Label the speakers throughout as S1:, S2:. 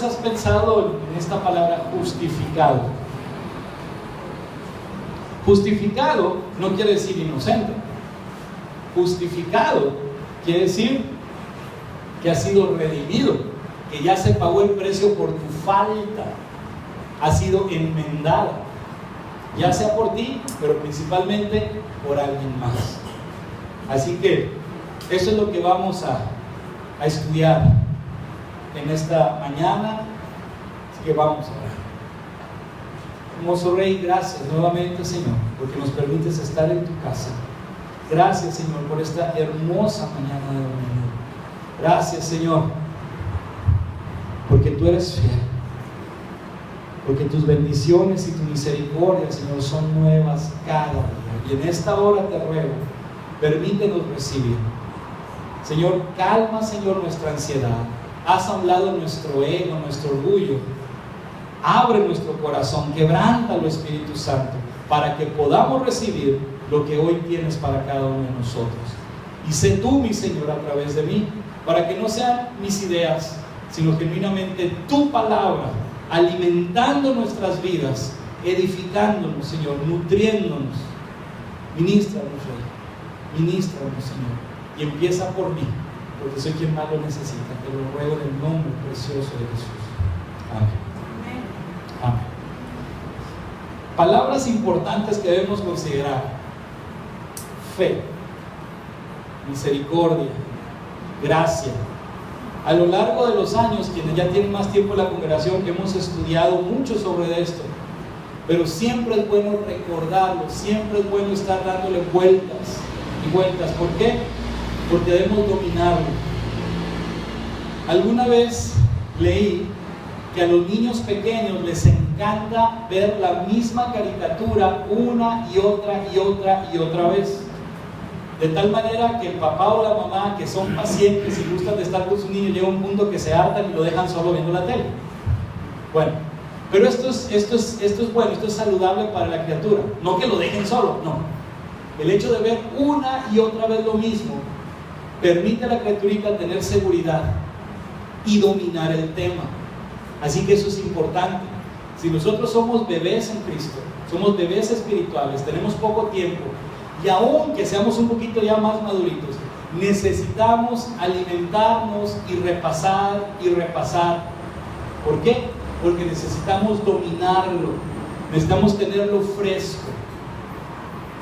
S1: ¿Has pensado en esta palabra justificado? Justificado no quiere decir inocente. Justificado quiere decir que ha sido redimido, que ya se pagó el precio por tu falta, ha sido enmendada, ya sea por ti, pero principalmente por alguien más. Así que eso es lo que vamos a estudiar en esta mañana. Así que vamos a orar. Hermoso Rey, gracias nuevamente, Señor, porque nos permites estar en tu casa. Gracias, Señor, por esta hermosa mañana de domingo. Gracias, Señor, porque tú eres fiel, porque tus bendiciones y tu misericordia, Señor, son nuevas cada día. Y en esta hora te ruego, permítenos recibir. Señor, calma, Señor, nuestra ansiedad. Haz a un lado nuestro ego, nuestro orgullo. Abre nuestro corazón, quebrántalo, Espíritu Santo, para que podamos recibir lo que hoy tienes para cada uno de nosotros. Y sé tú, mi Señor, a través de mí, para que no sean mis ideas, sino genuinamente tu palabra, alimentando nuestras vidas, edificándonos, Señor, nutriéndonos. Ministranos, Rey, ministranos, Señor, y empieza por mí, porque soy quien más lo necesita. Te lo ruego en el nombre precioso de Jesús. Amén. Amén. Palabras importantes que debemos considerar: fe, misericordia, gracia. A lo largo de los años, quienes ya tienen más tiempo en la congregación, que hemos estudiado mucho sobre esto, pero siempre es bueno recordarlo, siempre es bueno estar dándole vueltas y vueltas. ¿Por qué? Porque debemos dominarlo. Alguna vez leí que a los niños pequeños les encanta ver la misma caricatura una y otra y otra y otra vez, de tal manera que el papá o la mamá, que son pacientes y gustan de estar con su niño, llega a un punto que se hartan y lo dejan solo viendo la tele. Bueno, pero esto es bueno, esto es saludable para la criatura, no que lo dejen solo, no. El hecho de ver una y otra vez lo mismo permite a la criaturita tener seguridad y dominar el tema. Así que eso es importante. Si nosotros somos bebés en Cristo, somos bebés espirituales, tenemos poco tiempo, y aunque seamos un poquito ya más maduritos, necesitamos alimentarnos y repasar y repasar. ¿Por qué? Porque necesitamos dominarlo, necesitamos tenerlo fresco.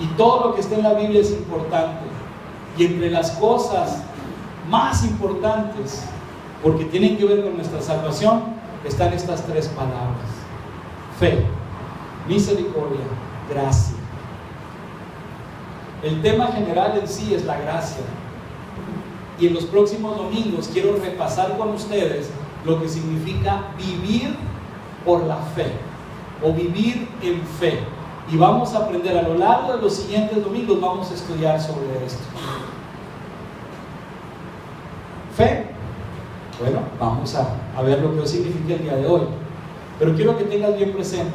S1: Y todo lo que está en la Biblia es importante. Y entre las cosas más importantes, porque tienen que ver con nuestra salvación, están estas tres palabras: fe, misericordia, gracia. El tema general en sí es la gracia. Y en los próximos domingos quiero repasar con ustedes lo que significa vivir por la fe o vivir en fe. Y vamos a aprender a lo largo de los siguientes domingos, vamos a estudiar sobre esto. Fe. Bueno, vamos a ver lo que significa el día de hoy. Pero quiero que tengas bien presente,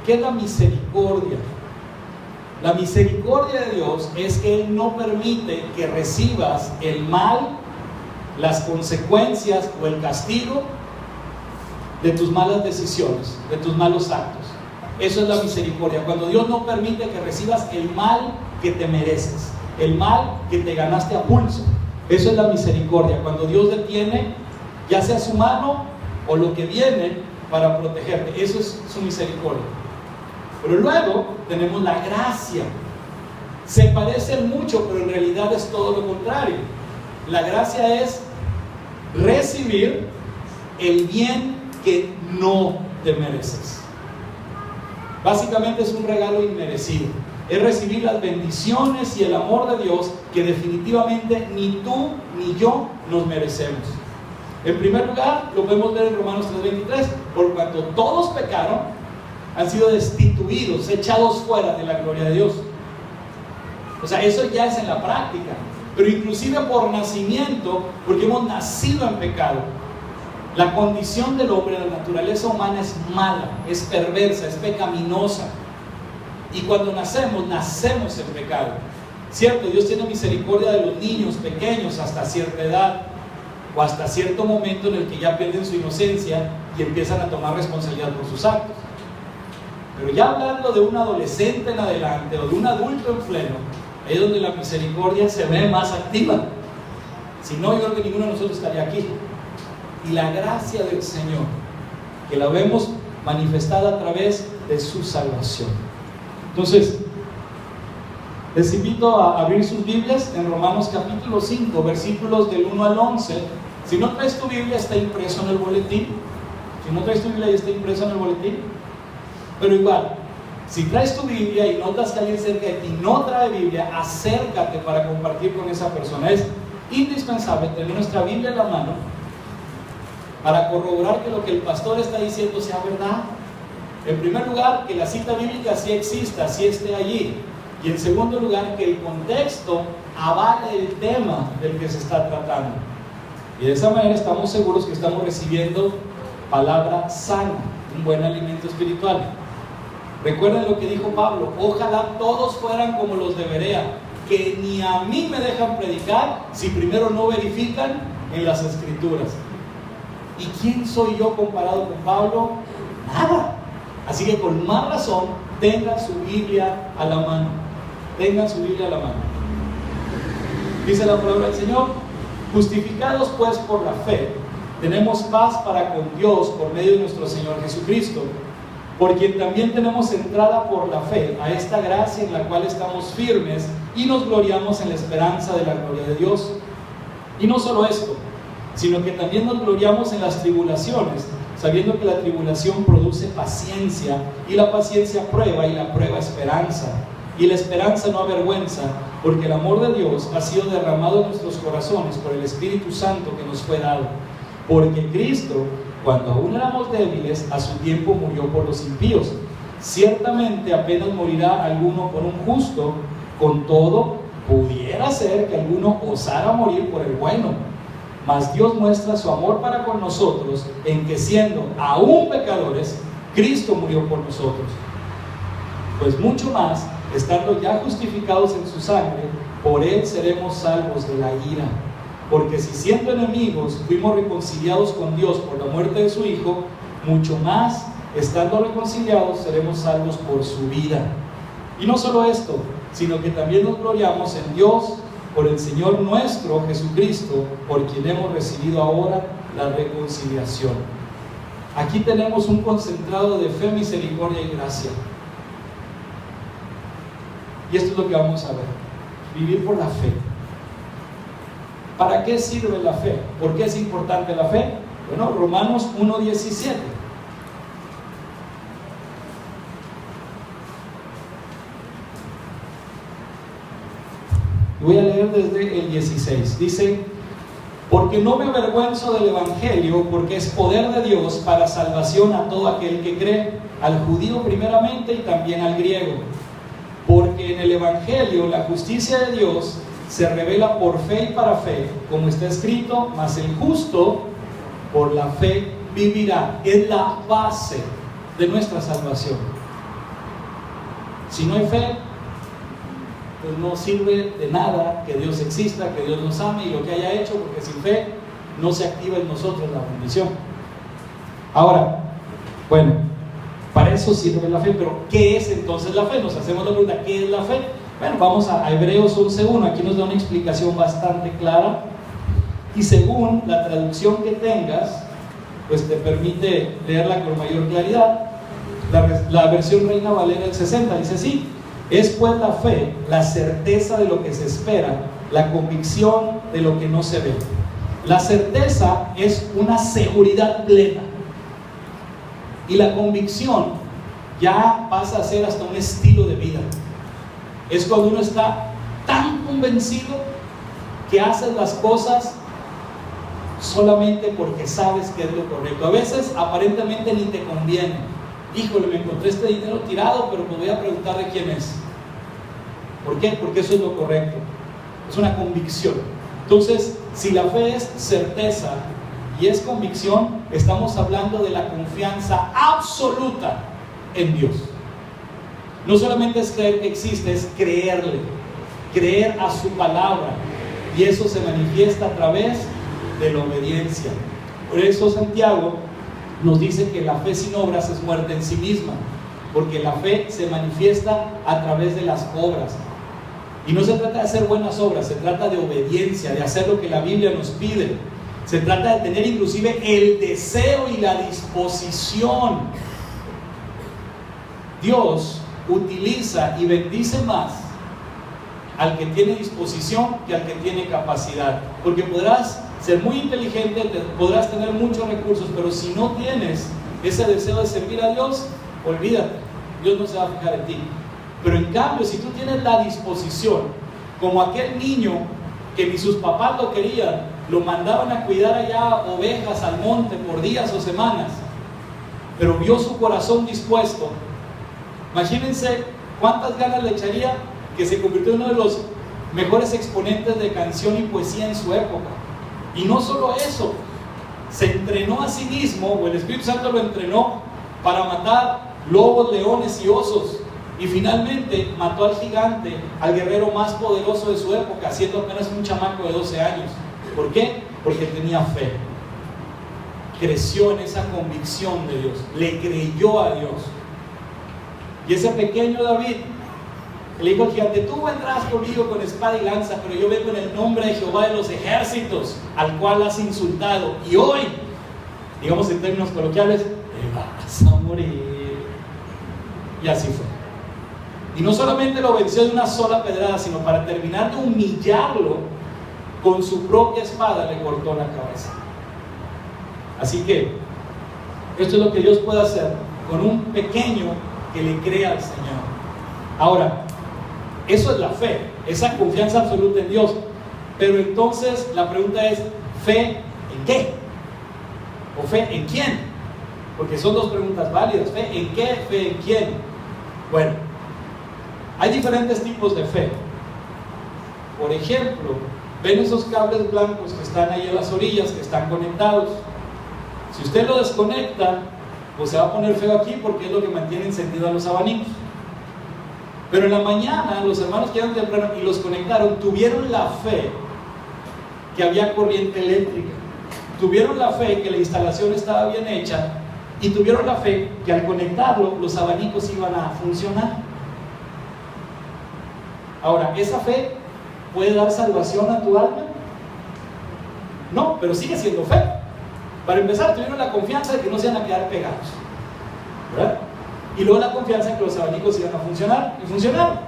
S1: ¿qué es la misericordia? La misericordia de Dios es que Él no permite que recibas el mal, las consecuencias o el castigo de tus malas decisiones, de tus malos actos. Eso es la misericordia. Cuando Dios no permite que recibas el mal que te mereces, el mal que te ganaste a pulso. Eso es la misericordia. Cuando Dios detiene, ya sea su mano o lo que viene para protegerte. Eso es su misericordia. Pero luego tenemos la gracia. Se parecen mucho, pero en realidad es todo lo contrario. La gracia es recibir el bien que no te mereces. Básicamente es un regalo inmerecido. Es recibir las bendiciones y el amor de Dios que definitivamente ni tú ni yo nos merecemos. En primer lugar, lo podemos ver en Romanos 3:23. Por cuanto todos pecaron, han sido destituidos, echados fuera de la gloria de Dios. O sea, eso ya es en la práctica. Pero inclusive por nacimiento, porque hemos nacido en pecado. La condición del hombre, la naturaleza humana es mala, es perversa, es pecaminosa. Y cuando nacemos en pecado. Cierto, Dios tiene misericordia de los niños pequeños hasta cierta edad, o hasta cierto momento en el que ya pierden su inocencia, y empiezan a tomar responsabilidad por sus actos. Pero ya hablando de un adolescente en adelante o de un adulto en pleno, ahí es donde la misericordia se ve más activa. Si no, yo creo que ninguno de nosotros estaría aquí. Y la gracia del Señor, que la vemos manifestada a través de su salvación. Entonces, les invito a abrir sus Biblias en Romanos capítulo 5, versículos del 1 al 11. Si no traes tu Biblia, está impreso en el boletín. Si no traes tu Biblia, ya está impreso en el boletín. Pero igual, si traes tu Biblia y notas que alguien cerca de ti no trae Biblia, acércate para compartir con esa persona. Es indispensable tener nuestra Biblia en la mano para corroborar que lo que el pastor está diciendo sea verdad. En primer lugar, que la cita bíblica sí exista, sí esté allí. Y en segundo lugar, que el contexto avale el tema del que se está tratando. Y de esa manera estamos seguros que estamos recibiendo palabra sana, un buen alimento espiritual. Recuerden lo que dijo Pablo: ojalá todos fueran como los de Berea, que ni a mí me dejan predicar si primero no verifican en las Escrituras. ¿Y quién soy yo comparado con Pablo? Nada. Así que con más razón, tengan su Biblia a la mano. Tengan su Biblia a la mano. Dice la palabra del Señor: justificados pues por la fe, tenemos paz para con Dios por medio de nuestro Señor Jesucristo, por quien también tenemos entrada por la fe a esta gracia en la cual estamos firmes y nos gloriamos en la esperanza de la gloria de Dios. Y no solo esto, sino que también nos gloriamos en las tribulaciones, sabiendo que la tribulación produce paciencia, y la paciencia prueba, y la prueba esperanza, y la esperanza no avergüenza, porque el amor de Dios ha sido derramado en nuestros corazones por el Espíritu Santo que nos fue dado. Porque Cristo, cuando aún éramos débiles, a su tiempo murió por los impíos. Ciertamente apenas morirá alguno por un justo, con todo pudiera ser que alguno osara morir por el bueno. Mas Dios muestra su amor para con nosotros en que, siendo aún pecadores, Cristo murió por nosotros. Pues mucho más, estando ya justificados en su sangre, por él seremos salvos de la ira. Porque si siendo enemigos fuimos reconciliados con Dios por la muerte de su Hijo, mucho más, estando reconciliados, seremos salvos por su vida. Y no solo esto, sino que también nos gloriamos en Dios por el Señor nuestro Jesucristo, por quien hemos recibido ahora la reconciliación. Aquí tenemos un concentrado de fe, misericordia y gracia. Y esto es lo que vamos a ver: vivir por la fe. ¿Para qué sirve la fe? ¿Por qué es importante la fe? Bueno, Romanos 1:17. Voy a leer desde el 16. Dice: porque no me avergüenzo del Evangelio, porque es poder de Dios para salvación a todo aquel que cree, al judío primeramente y también al griego. Porque en el Evangelio la justicia de Dios se revela por fe y para fe, como está escrito: mas el justo por la fe vivirá. Es la base de nuestra salvación. Si no hay fe, pues no sirve de nada que Dios exista, que Dios nos ame y lo que haya hecho, porque sin fe no se activa en nosotros la bendición. Ahora, bueno, para eso sirve la fe. Pero ¿qué es entonces la fe? Nos hacemos la pregunta: ¿qué es la fe? Bueno, vamos a Hebreos 11:1. Aquí nos da una explicación bastante clara, y según la traducción que tengas, pues te permite leerla con mayor claridad. La versión Reina Valera del 60 dice así: es pues la fe, la certeza de lo que se espera, la convicción de lo que no se ve. La certeza es una seguridad plena, y la convicción ya pasa a ser hasta un estilo de vida. Es cuando uno está tan convencido que haces las cosas solamente porque sabes que es lo correcto. A veces aparentemente ni te conviene. Híjole, me encontré este dinero tirado, pero me voy a preguntar de quién es. ¿Por qué? Porque eso es lo correcto. Es una convicción. Entonces, si la fe es certeza y es convicción, estamos hablando de la confianza absoluta en Dios. No solamente es creer que existe, es creerle, creer a su palabra, y eso se manifiesta a través de la obediencia. Por eso Santiago nos dice que la fe sin obras es muerte en sí misma, porque la fe se manifiesta a través de las obras. Y no se trata de hacer buenas obras, se trata de obediencia, de hacer lo que la Biblia nos pide. Se trata de tener inclusive el deseo y la disposición. Dios utiliza y bendice más al que tiene disposición que al que tiene capacidad. Porque podrás ser muy inteligente, podrás tener muchos recursos, pero si no tienes ese deseo de servir a Dios, olvídate, Dios no se va a fijar en ti. Pero en cambio, si tú tienes la disposición, como aquel niño que ni sus papás lo querían, lo mandaban a cuidar allá ovejas al monte por días o semanas, pero vio su corazón dispuesto, imagínense cuántas ganas le echaría que se convirtió en uno de los mejores exponentes de canción y poesía en su época. Y no solo eso, se entrenó a sí mismo, o el Espíritu Santo lo entrenó para matar lobos, leones y osos, y finalmente mató al gigante, al guerrero más poderoso de su época, siendo apenas un chamaco de 12 años. ¿Por qué? Porque tenía fe, creció en esa convicción de Dios, le creyó a Dios. Y ese pequeño David le dijo al gigante: tú vendrás conmigo con espada y lanza, pero yo vengo en el nombre de Jehová de los ejércitos, al cual has insultado, y hoy, digamos en términos coloquiales, te vas a morir. Y así fue. Y no solamente lo venció de una sola pedrada, sino para terminar de humillarlo, con su propia espada le cortó la cabeza. Así que esto es lo que Dios puede hacer con un pequeño que le crea al Señor. Ahora, eso es la fe, esa confianza absoluta en Dios. Pero entonces la pregunta es: ¿fe en qué? ¿O fe en quién? Porque son dos preguntas válidas. ¿Fe en qué? ¿Fe en quién? Bueno, hay diferentes tipos de fe. Por ejemplo, ven esos cables blancos que están ahí en las orillas, que están conectados. Si usted lo desconecta, pues se va a poner feo aquí, porque es lo que mantiene encendidos los abanicos. Pero en la mañana, los hermanos que llegaron temprano y los conectaron, tuvieron la fe que había corriente eléctrica, tuvieron la fe que la instalación estaba bien hecha, y tuvieron la fe que al conectarlo, los abanicos iban a funcionar. Ahora, ¿esa fe puede dar salvación a tu alma? No, pero sigue siendo fe. Para empezar, tuvieron la confianza de que no se iban a quedar pegados, ¿verdad? Y luego la confianza en que los abanicos iban a funcionar, y funcionaron.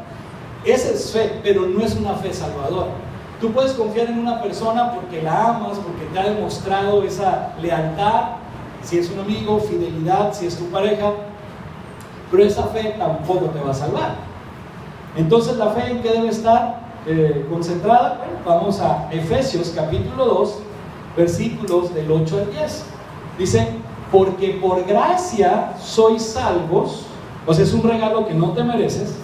S1: Esa es fe, pero no es una fe salvadora. Tú puedes confiar en una persona porque la amas, porque te ha demostrado esa lealtad, si es un amigo, fidelidad, si es tu pareja, pero esa fe tampoco te va a salvar. Entonces, ¿la fe en qué debe estar concentrada? Bueno, vamos a Efesios capítulo 2, versículos del 8 al 10. Dice: porque por gracia sois salvos, o sea, es un regalo que no te mereces,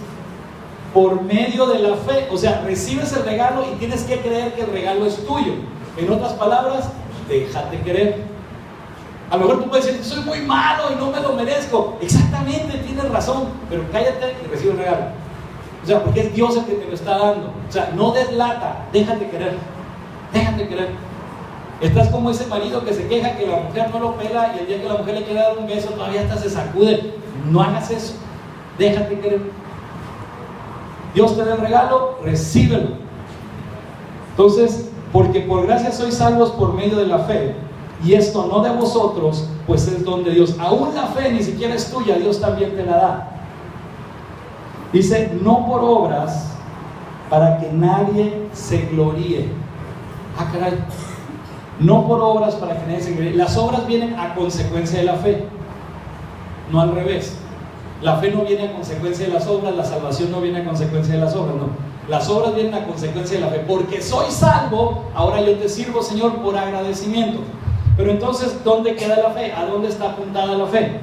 S1: por medio de la fe. O sea, recibes el regalo y tienes que creer que el regalo es tuyo. En otras palabras, déjate querer. A lo mejor tú puedes decir: soy muy malo y no me lo merezco. Exactamente, tienes razón, pero cállate y recibe el regalo. O sea, porque es Dios el que te lo está dando. O sea, no des lata, déjate querer. Déjate querer. Estás como ese marido que se queja que la mujer no lo pela, y el día que la mujer le quiere dar un beso todavía hasta se sacude. No hagas eso, déjate querer. Dios te da el regalo, recíbelo. Entonces, porque por gracia sois salvos por medio de la fe, y esto no de vosotros, pues es don de Dios. Aún la fe ni siquiera es tuya, Dios también te la da. Dice: no por obras, para que nadie se gloríe. Ah, caray. No por obras para que nadie se gloríe. Las obras vienen a consecuencia de la fe, no al revés. La fe no viene a consecuencia de las obras, la salvación no viene a consecuencia de las obras, no. Las obras vienen a consecuencia de la fe. Porque soy salvo, ahora yo te sirvo, Señor, por agradecimiento. Pero entonces, ¿dónde queda la fe? ¿A dónde está apuntada la fe?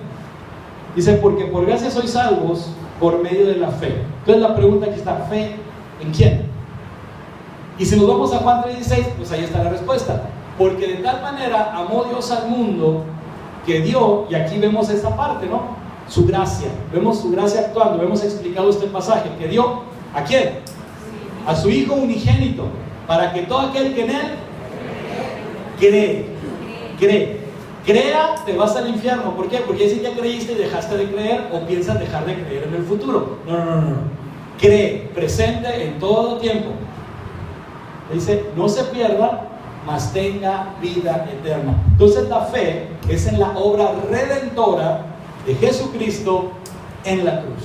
S1: Dice: porque por gracia sois salvos por medio de la fe. Entonces la pregunta aquí está: ¿fe en quién? Y si nos vamos a Juan 3:16, pues ahí está la respuesta. Porque de tal manera amó Dios al mundo, que dio, y aquí vemos esta parte, ¿no? Su gracia, vemos su gracia actuando, vemos explicado este pasaje, que dio, ¿a quién? A su Hijo unigénito, para que todo aquel que en Él cree. crea, te vas al infierno. ¿Por qué? Porque si ya creíste y dejaste de creer, o piensas dejar de creer en el futuro. No. Cree, presente en todo tiempo. Dice, no se pierda, mas tenga vida eterna. Entonces la fe es en la obra redentora de Jesucristo en la cruz.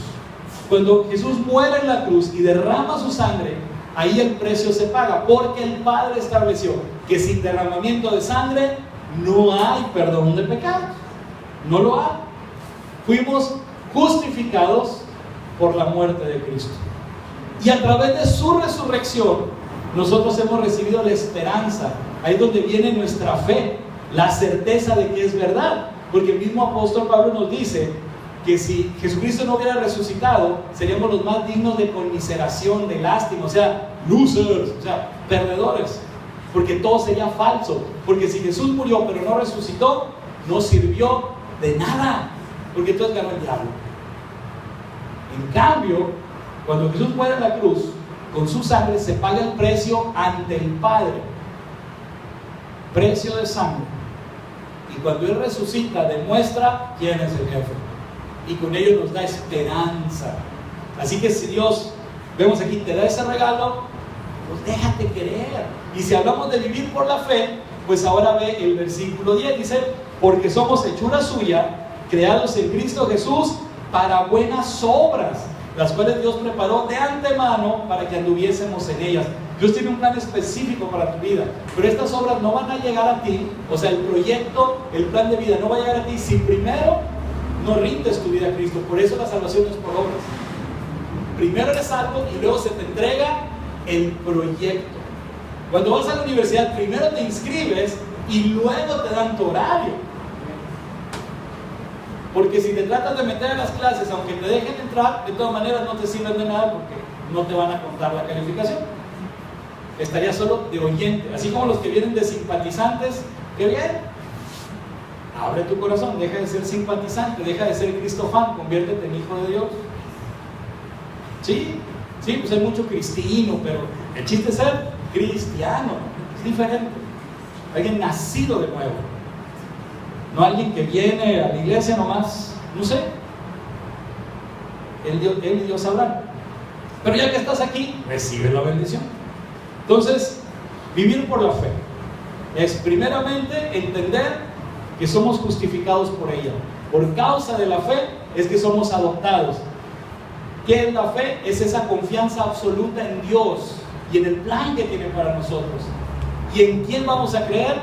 S1: Cuando Jesús muere en la cruz y derrama su sangre, ahí el precio se paga, porque el Padre estableció que sin derramamiento de sangre no hay perdón de pecados. No lo hay. Fuimos justificados por la muerte de Cristo. Y a través de su resurrección, nosotros hemos recibido la esperanza. Ahí es donde viene nuestra fe, la certeza de que es verdad. Porque el mismo apóstol Pablo nos dice que si Jesucristo no hubiera resucitado, seríamos los más dignos de conmiseración, de lástima, o sea, losers, o sea, perdedores. Porque todo sería falso. Porque si Jesús murió pero no resucitó, no sirvió de nada. Porque entonces ganó el diablo. En cambio, cuando Jesús muere en la cruz, con su sangre se paga el precio ante el Padre. Precio de sangre. Y cuando Él resucita, demuestra quién es el jefe. Y con ello nos da esperanza. Así que si Dios, vemos aquí, te da ese regalo, pues déjate querer. Y si hablamos de vivir por la fe, pues ahora ve el versículo 10, dice, porque somos hechura suya, creados en Cristo Jesús para buenas obras, las cuales Dios preparó de antemano para que anduviésemos en ellas. Dios tiene un plan específico para tu vida, pero estas obras no van a llegar a ti, o sea, el proyecto, el plan de vida no va a llegar a ti si primero no rindes tu vida a Cristo. Por eso la salvación no es por obras. Primero eres salvo y luego se te entrega el proyecto. Cuando vas a la universidad, primero te inscribes y luego te dan tu horario. Porque si te tratas de meter en las clases, aunque te dejen entrar, de todas maneras no te sirven de nada porque no te van a contar la calificación. Estarías solo de oyente. Así como los que vienen de simpatizantes, ¿qué bien? Abre tu corazón, deja de ser simpatizante, deja de ser Cristo fan, conviértete en hijo de Dios. Sí, pues hay mucho cristino, pero el chiste es ser cristiano, es diferente. Alguien nacido de nuevo. No alguien que viene a la iglesia nomás, no sé. Él y Dios sabrán. Pero ya que estás aquí, recibe la bendición. Entonces, vivir por la fe es primeramente entender que somos justificados por ella. Por causa de la fe es que somos adoptados. ¿Qué es la fe? Es esa confianza absoluta en Dios y en el plan que tiene para nosotros. ¿Y en quién vamos a creer?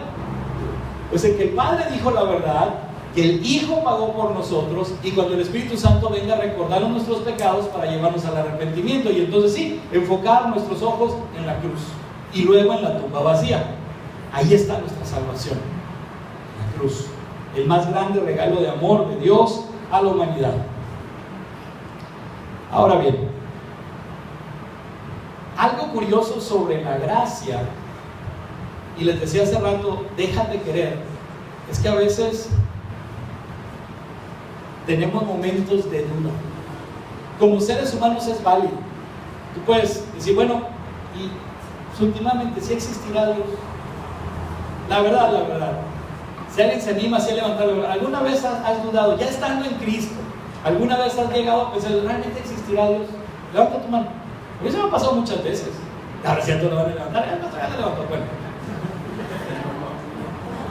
S1: Pues en que el Padre dijo la verdad, que el Hijo pagó por nosotros, y cuando el Espíritu Santo venga a recordarnos nuestros pecados para llevarnos al arrepentimiento. Y entonces sí, enfocar nuestros ojos en la cruz y luego en la tumba vacía. Ahí está nuestra salvación, la cruz, el más grande regalo de amor de Dios a la humanidad. Ahora bien, algo curioso sobre la gracia, y les decía hace rato, déjate querer, es que a veces tenemos momentos de duda. Como seres humanos es válido. Tú puedes decir, bueno, y últimamente ¿sí existirá Dios? La verdad, si alguien se anima así a levantarlo, ¿alguna vez has dudado, ya estando en Cristo, alguna vez has llegado a pensar, ¿realmente existirá Dios? Levanta tu mano. A mí se me ha pasado muchas veces. Ahora si ya te lo van a levantar, ya te levantó, bueno.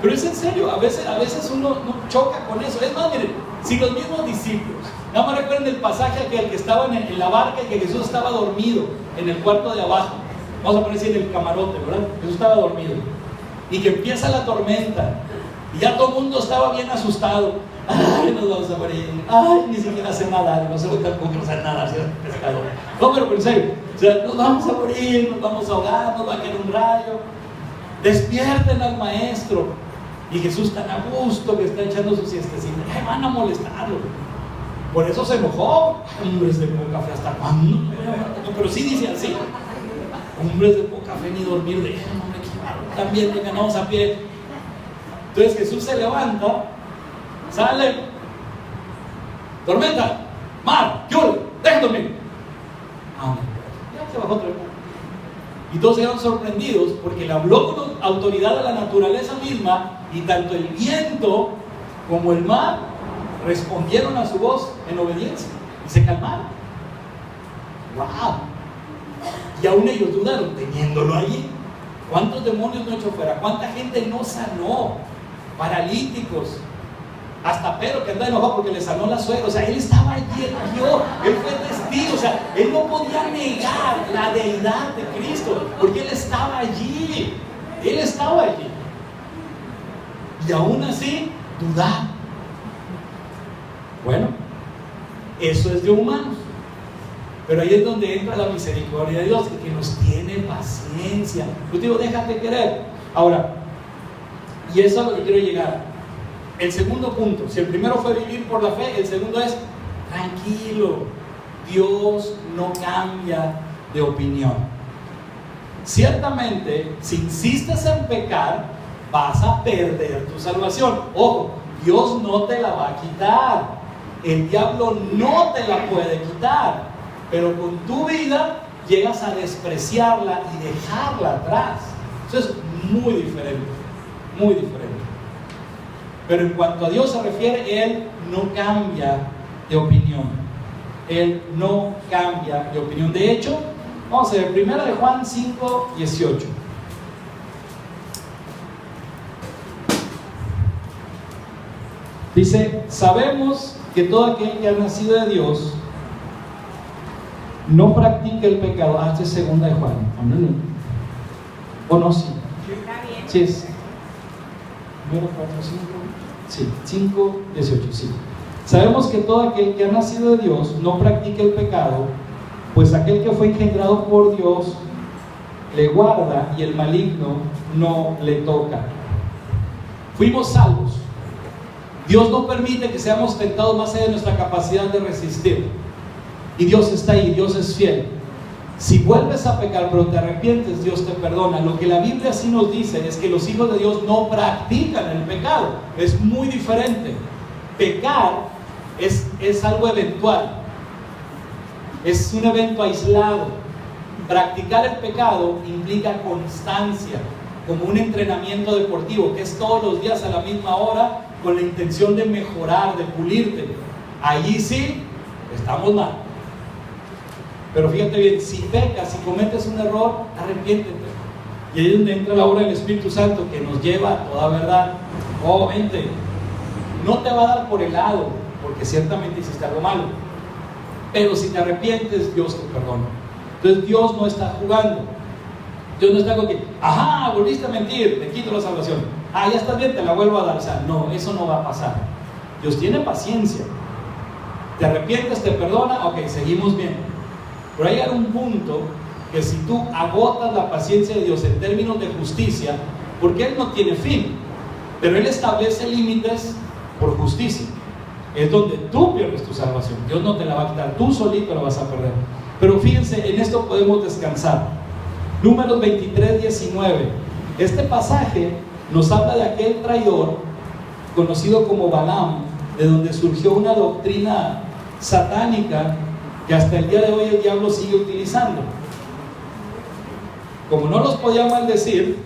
S1: Pero es en serio, a veces uno choca con eso. Es más, miren, si los mismos discípulos, nada más recuerden el pasaje aquel que estaban en la barca y que Jesús estaba dormido en el cuarto de abajo, vamos a poner así en el camarote, ¿verdad? Jesús estaba dormido y que empieza la tormenta y ya todo el mundo estaba bien asustado. Ay, nos vamos a morir, ay, ni siquiera sé nadar, no sé cómo sé nadar, si es pescador. No, pero en serio, o sea, nos vamos a morir, nos vamos a ahogar, nos va a caer un rayo. Despierten al maestro. Y Jesús tan a gusto que está echando su siestecita. Ay, van a molestarlo. Por eso se enojó. Hombres de poca fe, ¿hasta cuándo? Pero sí dice así. Hombres de poca fe, ni dormir de también le ganamos a pie. Entonces Jesús se levanta, sale, tormenta, mar, lluvia, déjame dormir. Ya se bajó otra vez. Y todos quedaron sorprendidos porque le habló autoridad de la naturaleza misma, y tanto el viento como el mar respondieron a su voz en obediencia y se calmaron. ¡Wow! Y aún ellos dudaron teniéndolo allí. ¿Cuántos demonios no echó fuera? ¿Cuánta gente no sanó? Paralíticos. Hasta Pedro, que anda enojado porque le sanó la suegra. O sea, él estaba allí, él vio, él fue testigo. O sea, él no podía negar la deidad de Cristo, porque él estaba allí. Él estaba allí. Y aún así, dudar. Bueno, eso es de humanos. Pero ahí es donde entra la misericordia de Dios, que nos tiene paciencia. Yo te digo, déjate querer. Ahora, y eso es a lo que quiero llegar. El segundo punto, si el primero fue vivir por la fe, el segundo es tranquilo. Dios no cambia de opinión. Ciertamente, si insistes en pecar, vas a perder tu salvación. Ojo, Dios no te la va a quitar. El diablo no te la puede quitar. Pero con tu vida llegas a despreciarla y dejarla atrás. Eso es muy diferente, muy diferente. Pero en cuanto a Dios se refiere, Él no cambia de opinión. Él no cambia de opinión. De hecho, vamos a ver, 1 de Juan 5:18. Dice, sabemos que todo aquel que ha nacido de Dios no practica el pecado. Este es 2 de Juan. ¿O no? Sí. Sí es. 1, 4, 5. Sí, 5, 18. Sí. Sabemos que todo aquel que ha nacido de Dios no practica el pecado, pues aquel que fue engendrado por Dios le guarda y el maligno no le toca. Fuimos salvos. Dios no permite que seamos tentados más allá de nuestra capacidad de resistir. Y Dios está ahí, Dios es fiel. Si vuelves a pecar pero te arrepientes, Dios te perdona. Lo que la Biblia sí nos dice es que los hijos de Dios no practican el pecado. Es muy diferente. Pecar es algo eventual. Es un evento aislado. Practicar el pecado implica constancia, como un entrenamiento deportivo, que es todos los días a la misma hora con la intención de mejorar, de pulirte. Allí sí estamos mal. Pero fíjate bien, si pecas, si cometes un error, arrepiéntete. Y ahí es donde entra la obra del Espíritu Santo, que nos lleva a toda verdad. Obviamente, no te va a dar por el lado, porque ciertamente hiciste algo malo. Pero si te arrepientes, Dios te perdona. Entonces Dios no está jugando. Dios no está con que, ajá, volviste a mentir, te quito la salvación. Ah, ya estás bien, te la vuelvo a dar. O sea, no, eso no va a pasar. Dios tiene paciencia. Te arrepientes, te perdona, ok, seguimos bien. Pero hay un punto que si tú agotas la paciencia de Dios en términos de justicia, porque Él no tiene fin, pero Él establece límites por justicia, es donde tú pierdes tu salvación. Dios no te la va a quitar, tú solito la vas a perder. Pero fíjense, en esto podemos descansar. Números 23:19. Este pasaje nos habla de aquel traidor conocido como Balaam, de donde surgió una doctrina satánica que hasta el día de hoy el diablo sigue utilizando. Como no los podía maldecir,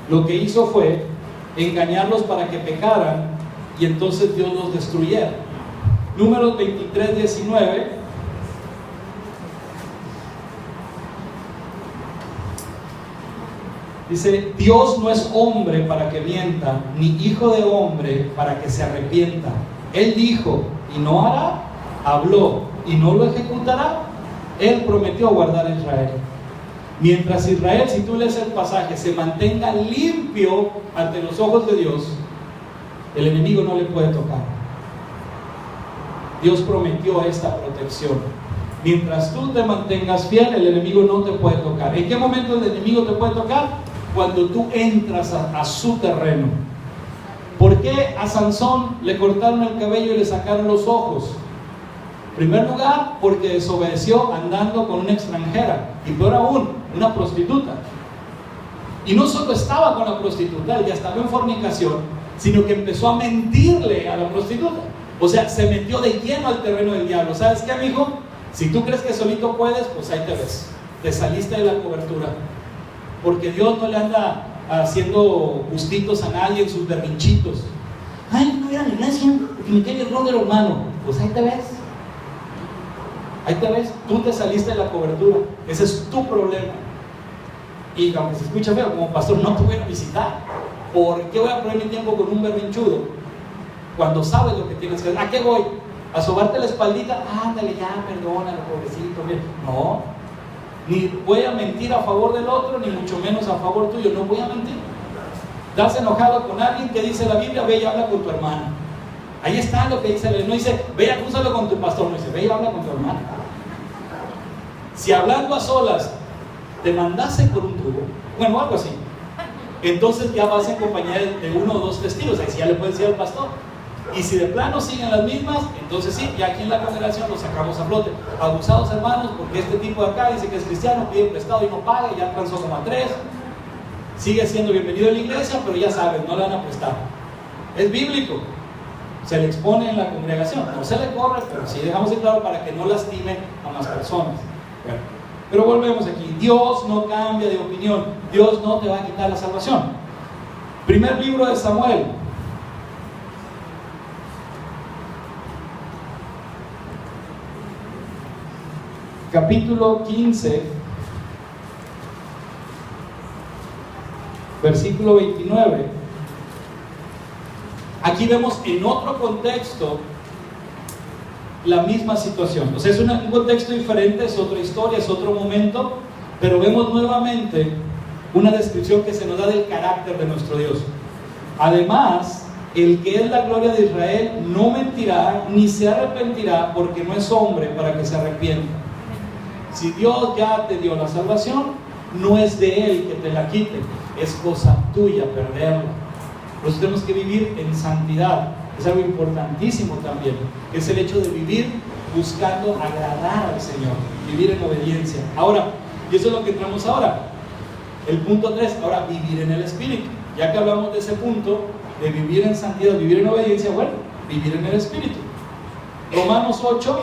S1: lo que hizo fue engañarlos para que pecaran y entonces Dios los destruyera. Números 23:19. Dice, Dios no es hombre para que mienta, ni hijo de hombre para que se arrepienta. Él dijo y no hará, habló y no lo ejecutará. Él prometió guardar a Israel. Mientras Israel, si tú lees el pasaje, se mantenga limpio ante los ojos de Dios, el enemigo no le puede tocar. Dios prometió esta protección. Mientras tú te mantengas fiel, el enemigo no te puede tocar. ¿En qué momento el enemigo te puede tocar? Cuando tú entras a su terreno. ¿Por qué a Sansón le cortaron el cabello y le sacaron los ojos? En primer lugar, porque desobedeció andando con una extranjera, y peor aún, una prostituta. Y no solo estaba con la prostituta, ya estaba en fornicación, sino que empezó a mentirle a la prostituta. O sea, se metió de lleno al terreno del diablo. ¿Sabes qué, amigo? Si tú crees que solito puedes, pues ahí te ves. te saliste de la cobertura, porque Dios no le anda haciendo gustitos a nadie en sus berrinchitos. Ay, no voy a la iglesia porque me cae el rol del hermano. Pues ahí te ves. Ahí te ves, tú te saliste de la cobertura. Ese es tu problema. Y aunque se escucha feo, como pastor no te voy a visitar. ¿Por qué voy a perder mi tiempo con un berrinchudo cuando sabes lo que tienes que hacer? ¿A qué voy? ¿A sobarte la espaldita? Ándale ya, perdónalo, pobrecito. Bien. No, ni voy a mentir a favor del otro, ni mucho menos a favor tuyo. No voy a mentir. ¿Estás enojado con alguien que dice la Biblia? Ve y habla con tu hermano. Ahí está lo que dice la Biblia. No dice, ve y acúsalo con tu pastor. No dice, ve y habla con tu hermano. Si hablando a solas te mandase por un tubo, bueno, algo así, entonces ya vas en compañía de uno o dos testigos. Ahí sí ya le puedes decir al pastor. Y si de plano siguen las mismas, entonces sí, ya aquí en la congregación los sacamos a flote. Abusados hermanos, porque este tipo de acá dice que es cristiano, pide prestado y no paga, y ya alcanzó como a 3. Sigue siendo bienvenido en la iglesia, pero ya saben, no le van a prestar. Es bíblico. Se le expone en la congregación. No se le corre, pero sí dejamos en claro para que no lastime a más personas. Bueno, pero volvemos aquí. Dios no cambia de opinión. Dios no te va a quitar la salvación. Primer libro de Samuel. Capítulo 15, versículo 29. Aquí vemos en otro contexto la misma situación. O sea, es un contexto diferente, es otra historia, es otro momento, pero vemos nuevamente una descripción que se nos da del carácter de nuestro Dios. Además, el que es la gloria de Israel no mentirá ni se arrepentirá, porque no es hombre para que se arrepienta. Si Dios ya te dio la salvación, no es de Él que te la quite, es cosa tuya perderla. Por eso tenemos que vivir en santidad. Es algo importantísimo también, que es el hecho de vivir buscando agradar al Señor, vivir en obediencia. Ahora, y eso es lo que entramos ahora, el punto 3, ahora vivir en el Espíritu. Ya que hablamos de ese punto, de vivir en santidad, vivir en obediencia, bueno, vivir en el Espíritu. Romanos 8,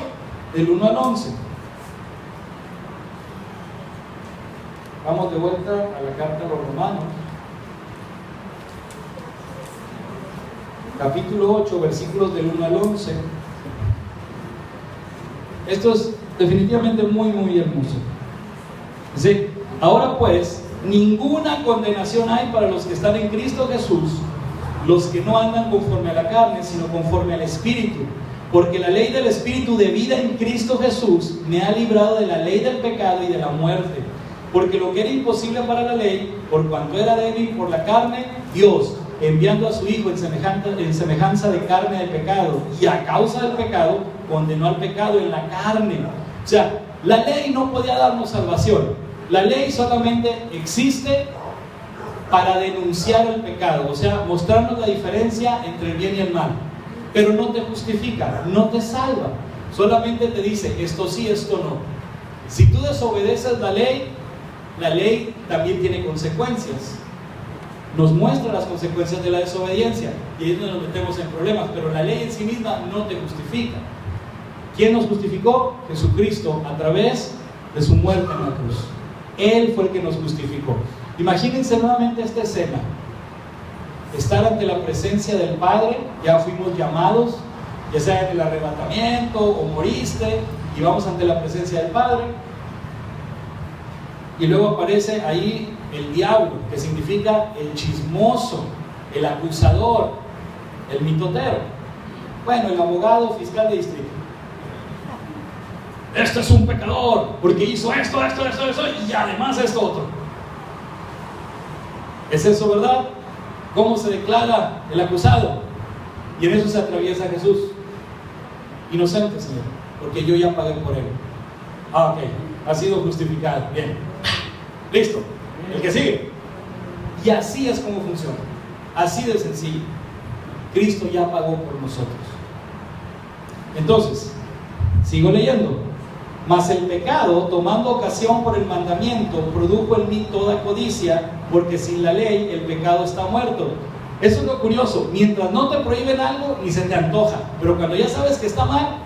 S1: del 1 al 11. Vamos de vuelta a la carta a los Romanos. Capítulo 8, versículos del 1 al 11. Esto es definitivamente muy, muy hermoso. Dice, ahora pues, ninguna condenación hay para los que están en Cristo Jesús, los que no andan conforme a la carne, sino conforme al Espíritu. Porque la ley del Espíritu de vida en Cristo Jesús me ha librado de la ley del pecado y de la muerte. Porque lo que era imposible para la ley, por cuanto era débil por la carne, Dios, enviando a su Hijo en semejanza de carne de pecado, y a causa del pecado, condenó al pecado en la carne. O sea, la ley no podía darnos salvación. La ley solamente existe para denunciar el pecado, o sea, mostrarnos la diferencia entre el bien y el mal. Pero no te justifica, no te salva. Solamente te dice, esto sí, esto no. Si tú desobedeces la ley también tiene consecuencias. Nos muestra las consecuencias de la desobediencia, y ahí es donde nos metemos en problemas. Pero la ley en sí misma no te justifica. ¿Quién nos justificó? Jesucristo, a través de su muerte en la cruz. Él fue el que nos justificó. Imagínense nuevamente esta escena: estar ante la presencia del Padre. Ya fuimos llamados, ya sea en el arrebatamiento o moriste, y vamos ante la presencia del Padre, y luego aparece ahí el diablo, que significa el chismoso, el acusador, el mitotero. Bueno, el abogado fiscal de distrito. Este es un pecador porque hizo esto, y además esto otro. ¿Es eso verdad? ¿Cómo se declara el acusado? Y en eso se atraviesa Jesús. Inocente, Señor, porque yo ya pagué por él. Ah, ok, ha sido justificado. Bien, listo. El que sigue. Y así es como funciona. Así de sencillo. Cristo ya pagó por nosotros. Entonces, sigo leyendo. Mas el pecado, tomando ocasión por el mandamiento, produjo en mí toda codicia, porque sin la ley el pecado está muerto. Eso es lo curioso. Mientras no te prohíben algo, ni se te antoja. Pero cuando ya sabes que está mal,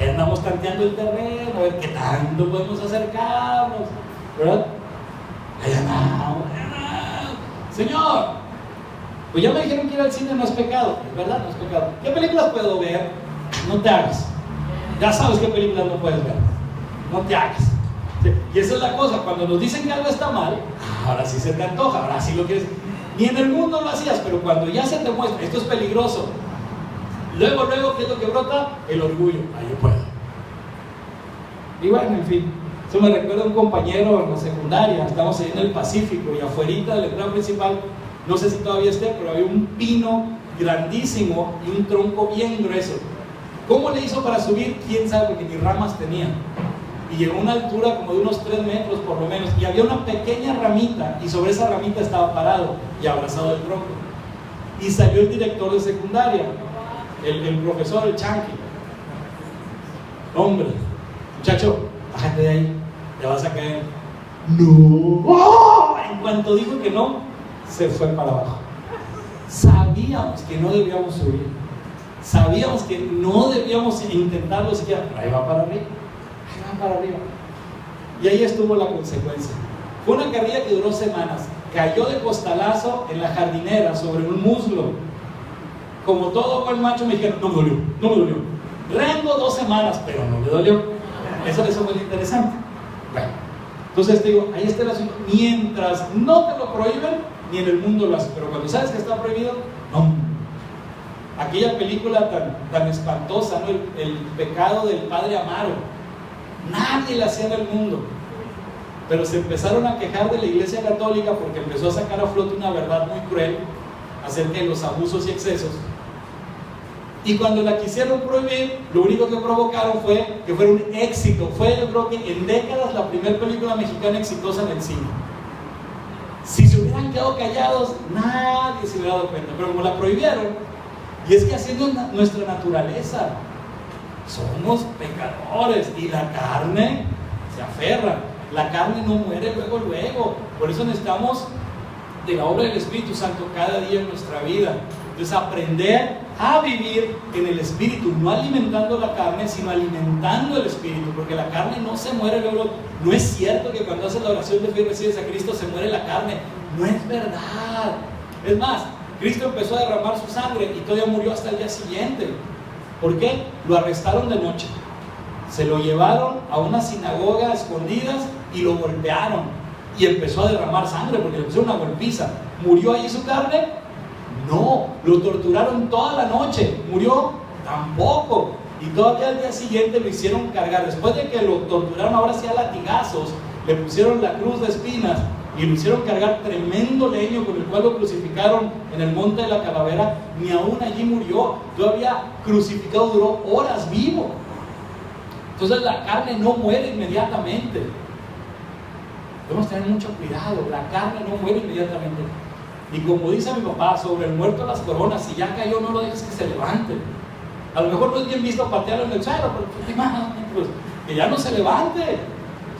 S1: andamos tanteando el terreno, a ver qué tanto podemos acercarnos, ¿verdad? Ahí andamos. Señor, pues ya me dijeron que ir al cine no es pecado, es verdad, no es pecado. ¿Qué películas puedo ver? No te hagas. Ya sabes qué películas no puedes ver. No te hagas. ¿Sí? Y esa es la cosa, cuando nos dicen que algo está mal, ahora sí se te antoja, ahora sí lo quieres. Ni en el mundo lo hacías, pero cuando ya se te muestra, esto es peligroso. Luego, ¿qué es lo que brota? El orgullo. Ahí yo puedo. Y bueno, en fin. Eso me recuerda a un compañero en la secundaria. Estábamos ahí en el Pacífico y afuera de la entrada principal, no sé si todavía esté, pero había un pino grandísimo y un tronco bien grueso. ¿Cómo le hizo para subir? Quién sabe, porque ni ramas tenía. Y llegó a una altura como de unos 3 metros por lo menos, y había una pequeña ramita, y sobre esa ramita estaba parado y abrazado del tronco. Y salió el director de secundaria, el profesor, el Chanqui. Hombre, muchacho, bájate de ahí, te vas a caer. No. ¡Oh! En cuanto dijo que no, se fue para abajo. Sabíamos que no debíamos subir, sabíamos que no debíamos intentarlo siquiera. Ahí va para arriba, ahí va para arriba. Y ahí estuvo la consecuencia. Fue una carrera que duró semanas. Cayó de costalazo en la jardinera sobre un muslo. Como todo buen macho mexicano, no me dolió, no me dolió. Rengo 2 semanas, pero no me dolió. Eso fue lo interesante. Bueno, entonces te digo, ahí está el asunto. Mientras no te lo prohíben, ni en el mundo lo hacen. Pero cuando sabes que está prohibido, no. Aquella película tan espantosa, ¿no? El pecado del padre Amaro. Nadie la hacía en el mundo. Pero se empezaron a quejar de la Iglesia Católica porque empezó a sacar a flote una verdad muy cruel acerca de los abusos y excesos. Y cuando la quisieron prohibir, lo único que provocaron fue que fuera un éxito. Fue, yo creo que en décadas, la primera película mexicana exitosa en el cine. Si se hubieran quedado callados, nadie se hubiera dado cuenta. Pero como la prohibieron, y es que haciendo nuestra naturaleza, somos pecadores y la carne se aferra. La carne no muere luego. Por eso necesitamos de la obra del Espíritu Santo cada día en nuestra vida. Entonces, aprender a vivir en el Espíritu, no alimentando la carne, sino alimentando el Espíritu, porque la carne no se muere luego. No es cierto que cuando haces la oración de fe y recibes a Cristo se muere la carne. No es verdad. Es más, Cristo empezó a derramar su sangre y todavía murió hasta el día siguiente. ¿Por qué? Lo arrestaron de noche, se lo llevaron a una sinagoga a escondidas y lo golpearon y empezó a derramar sangre porque le pusieron una golpiza. ¿Murió ahí su carne? No. Lo torturaron toda la noche. ¿Murió? Tampoco. Y todavía al día siguiente lo hicieron cargar. Después de que lo torturaron ahora sí a latigazos, le pusieron la cruz de espinas y lo hicieron cargar tremendo leño con el cual lo crucificaron en el monte de la calavera. Ni aún allí murió. Todavía crucificado duró horas vivo. Entonces la carne no muere inmediatamente. Debemos tener mucho cuidado. La carne no muere inmediatamente. Y como dice mi papá, sobre el muerto a las coronas, si ya cayó, no lo dejes que se levante. A lo mejor no es bien visto patearlo en el suelo, pero que ya no se levante.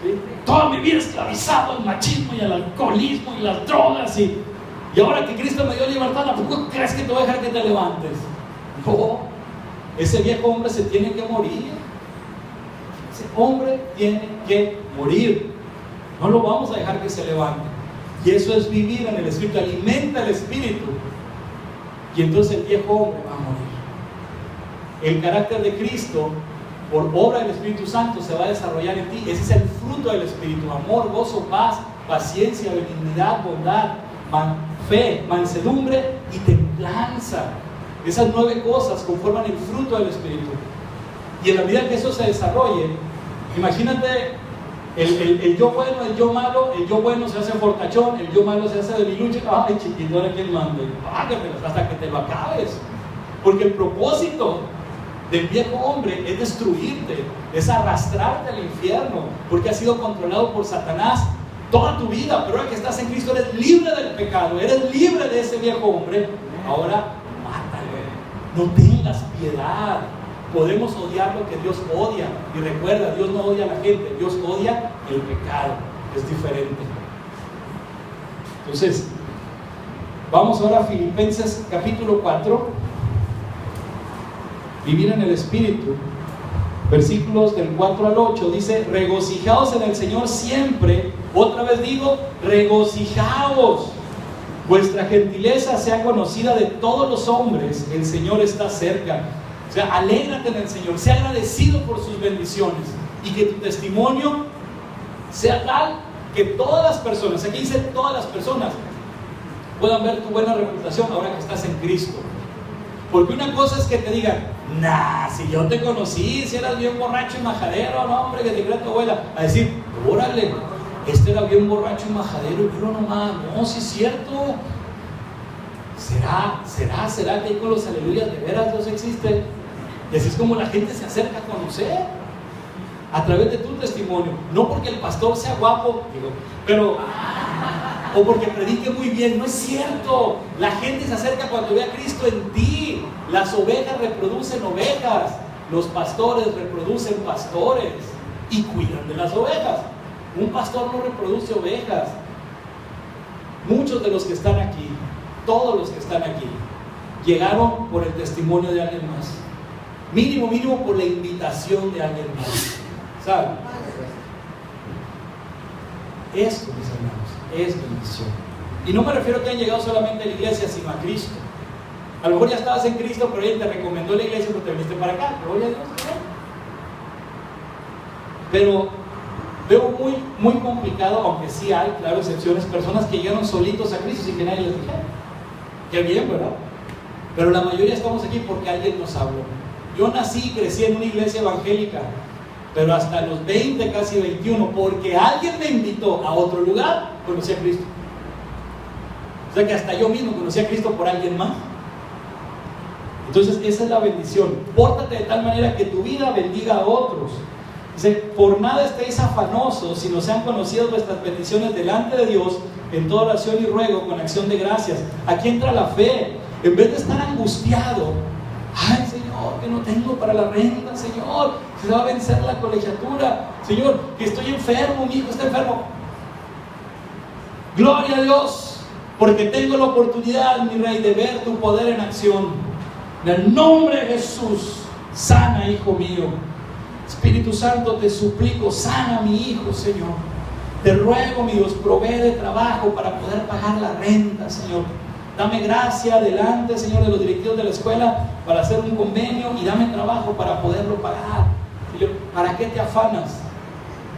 S1: ¿Sí? Toda mi vida esclavizado al machismo y al alcoholismo y las drogas. Y ahora que Cristo me dio libertad, ¿a poco crees que te voy a dejar que te levantes? No. Ese viejo hombre se tiene que morir. Ese hombre tiene que morir. No lo vamos a dejar que se levante. Y eso es vivir en el Espíritu, alimenta el Espíritu. Y entonces el viejo hombre va a morir. El carácter de Cristo, por obra del Espíritu Santo, se va a desarrollar en ti. Ese es el fruto del Espíritu: amor, gozo, paz, paciencia, benignidad, bondad, fe, mansedumbre y templanza. Esas 9 cosas conforman el fruto del Espíritu. Y en la medida que eso se desarrolle, imagínate el yo bueno, el yo malo. El yo bueno se hace fortachón, el yo malo se hace debiluche. Ay, chiquito, ahora quién manda, págatelas hasta que te lo acabes. Porque el propósito del viejo hombre es destruirte, es arrastrarte al infierno, porque has sido controlado por Satanás toda tu vida. Pero ahora que estás en Cristo, eres libre del pecado, eres libre de ese viejo hombre. Ahora mátalo, no tengas piedad. Podemos odiar lo que Dios odia. Y recuerda, Dios no odia a la gente, Dios odia el pecado. Es diferente. Entonces, vamos ahora a Filipenses capítulo 4. Vivir en el Espíritu. versículos del 4 al 8, dice: regocijaos en el Señor siempre. Otra vez digo, regocijaos. Vuestra gentileza sea conocida de todos los hombres, el Señor está cerca. O sea, alégrate en el Señor, sea agradecido por sus bendiciones, y que tu testimonio sea tal que todas las personas, aquí dice todas las personas, puedan ver tu buena reputación ahora que estás en Cristo. Porque una cosa es que te digan: nah, si yo te conocí, si eras bien borracho y majadero, no hombre, que te crea tu abuela. A decir: órale, este era bien borracho y majadero, pero nomás, no, si es cierto. ¿Será que ahí con los aleluyas de veras Dios existe? Y así es como la gente se acerca a conocer, a través de tu testimonio. No porque el pastor sea guapo, digo, o porque predique muy bien, no es cierto. La gente se acerca cuando ve a Cristo en ti. Las ovejas reproducen ovejas, los pastores reproducen pastores y cuidan de las ovejas. Un pastor no reproduce ovejas. Muchos de los que están aquí, todos los que están aquí, llegaron por el testimonio de alguien más. Mínimo por la invitación de alguien más. ¿Saben? Esto, mis hermanos, es bendición. Y no me refiero a que hayan llegado solamente a la iglesia, sino a Cristo. A lo mejor ya estabas en Cristo, pero Él te recomendó la iglesia porque te viniste para acá. Gloria a Dios. Pero veo muy complicado, aunque sí hay, claro, excepciones, personas que llegaron solitos a Cristo sin que nadie les dijera. Qué bien, ¿verdad? Pero la mayoría estamos aquí porque alguien nos habló. Yo nací y crecí en una iglesia evangélica, pero hasta los 20, casi 21, porque alguien me invitó a otro lugar, conocí a Cristo. O sea que hasta yo mismo conocí a Cristo por alguien más. Entonces esa es la bendición. Pórtate de tal manera que tu vida bendiga a otros. Dice: por nada estéis afanosos, sino sean conocidas vuestras peticiones delante de Dios en toda oración y ruego con acción de gracias. Aquí entra la fe. En vez de estar angustiado: ay, Señor, que no tengo para la renta, Señor, que se va a vencer la colegiatura, Señor, que estoy enfermo, mi hijo está enfermo. Gloria a Dios, porque tengo la oportunidad, mi Rey, de ver tu poder en acción. En el nombre de Jesús, sana, hijo mío. Espíritu Santo, te suplico, sana a mi hijo, Señor. Te ruego, mi Dios, provee de trabajo para poder pagar la renta, Señor. Dame gracia delante, Señor, de los directivos de la escuela para hacer un convenio, y dame trabajo para poderlo pagar. Señor, ¿para qué te afanas?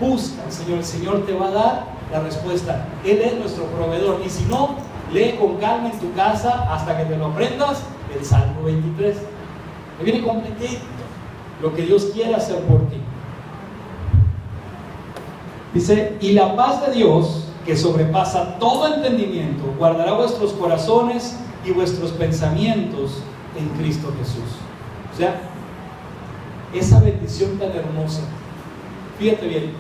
S1: Busca, Señor, el Señor te va a dar la respuesta. Él es nuestro proveedor. Y si no, lee con calma en tu casa hasta que te lo aprendas el Salmo 23. Me viene completito lo que Dios quiere hacer por ti. Dice: y la paz de Dios, que sobrepasa todo entendimiento, guardará vuestros corazones y vuestros pensamientos en Cristo Jesús. O sea, esa bendición tan hermosa. Fíjate bien,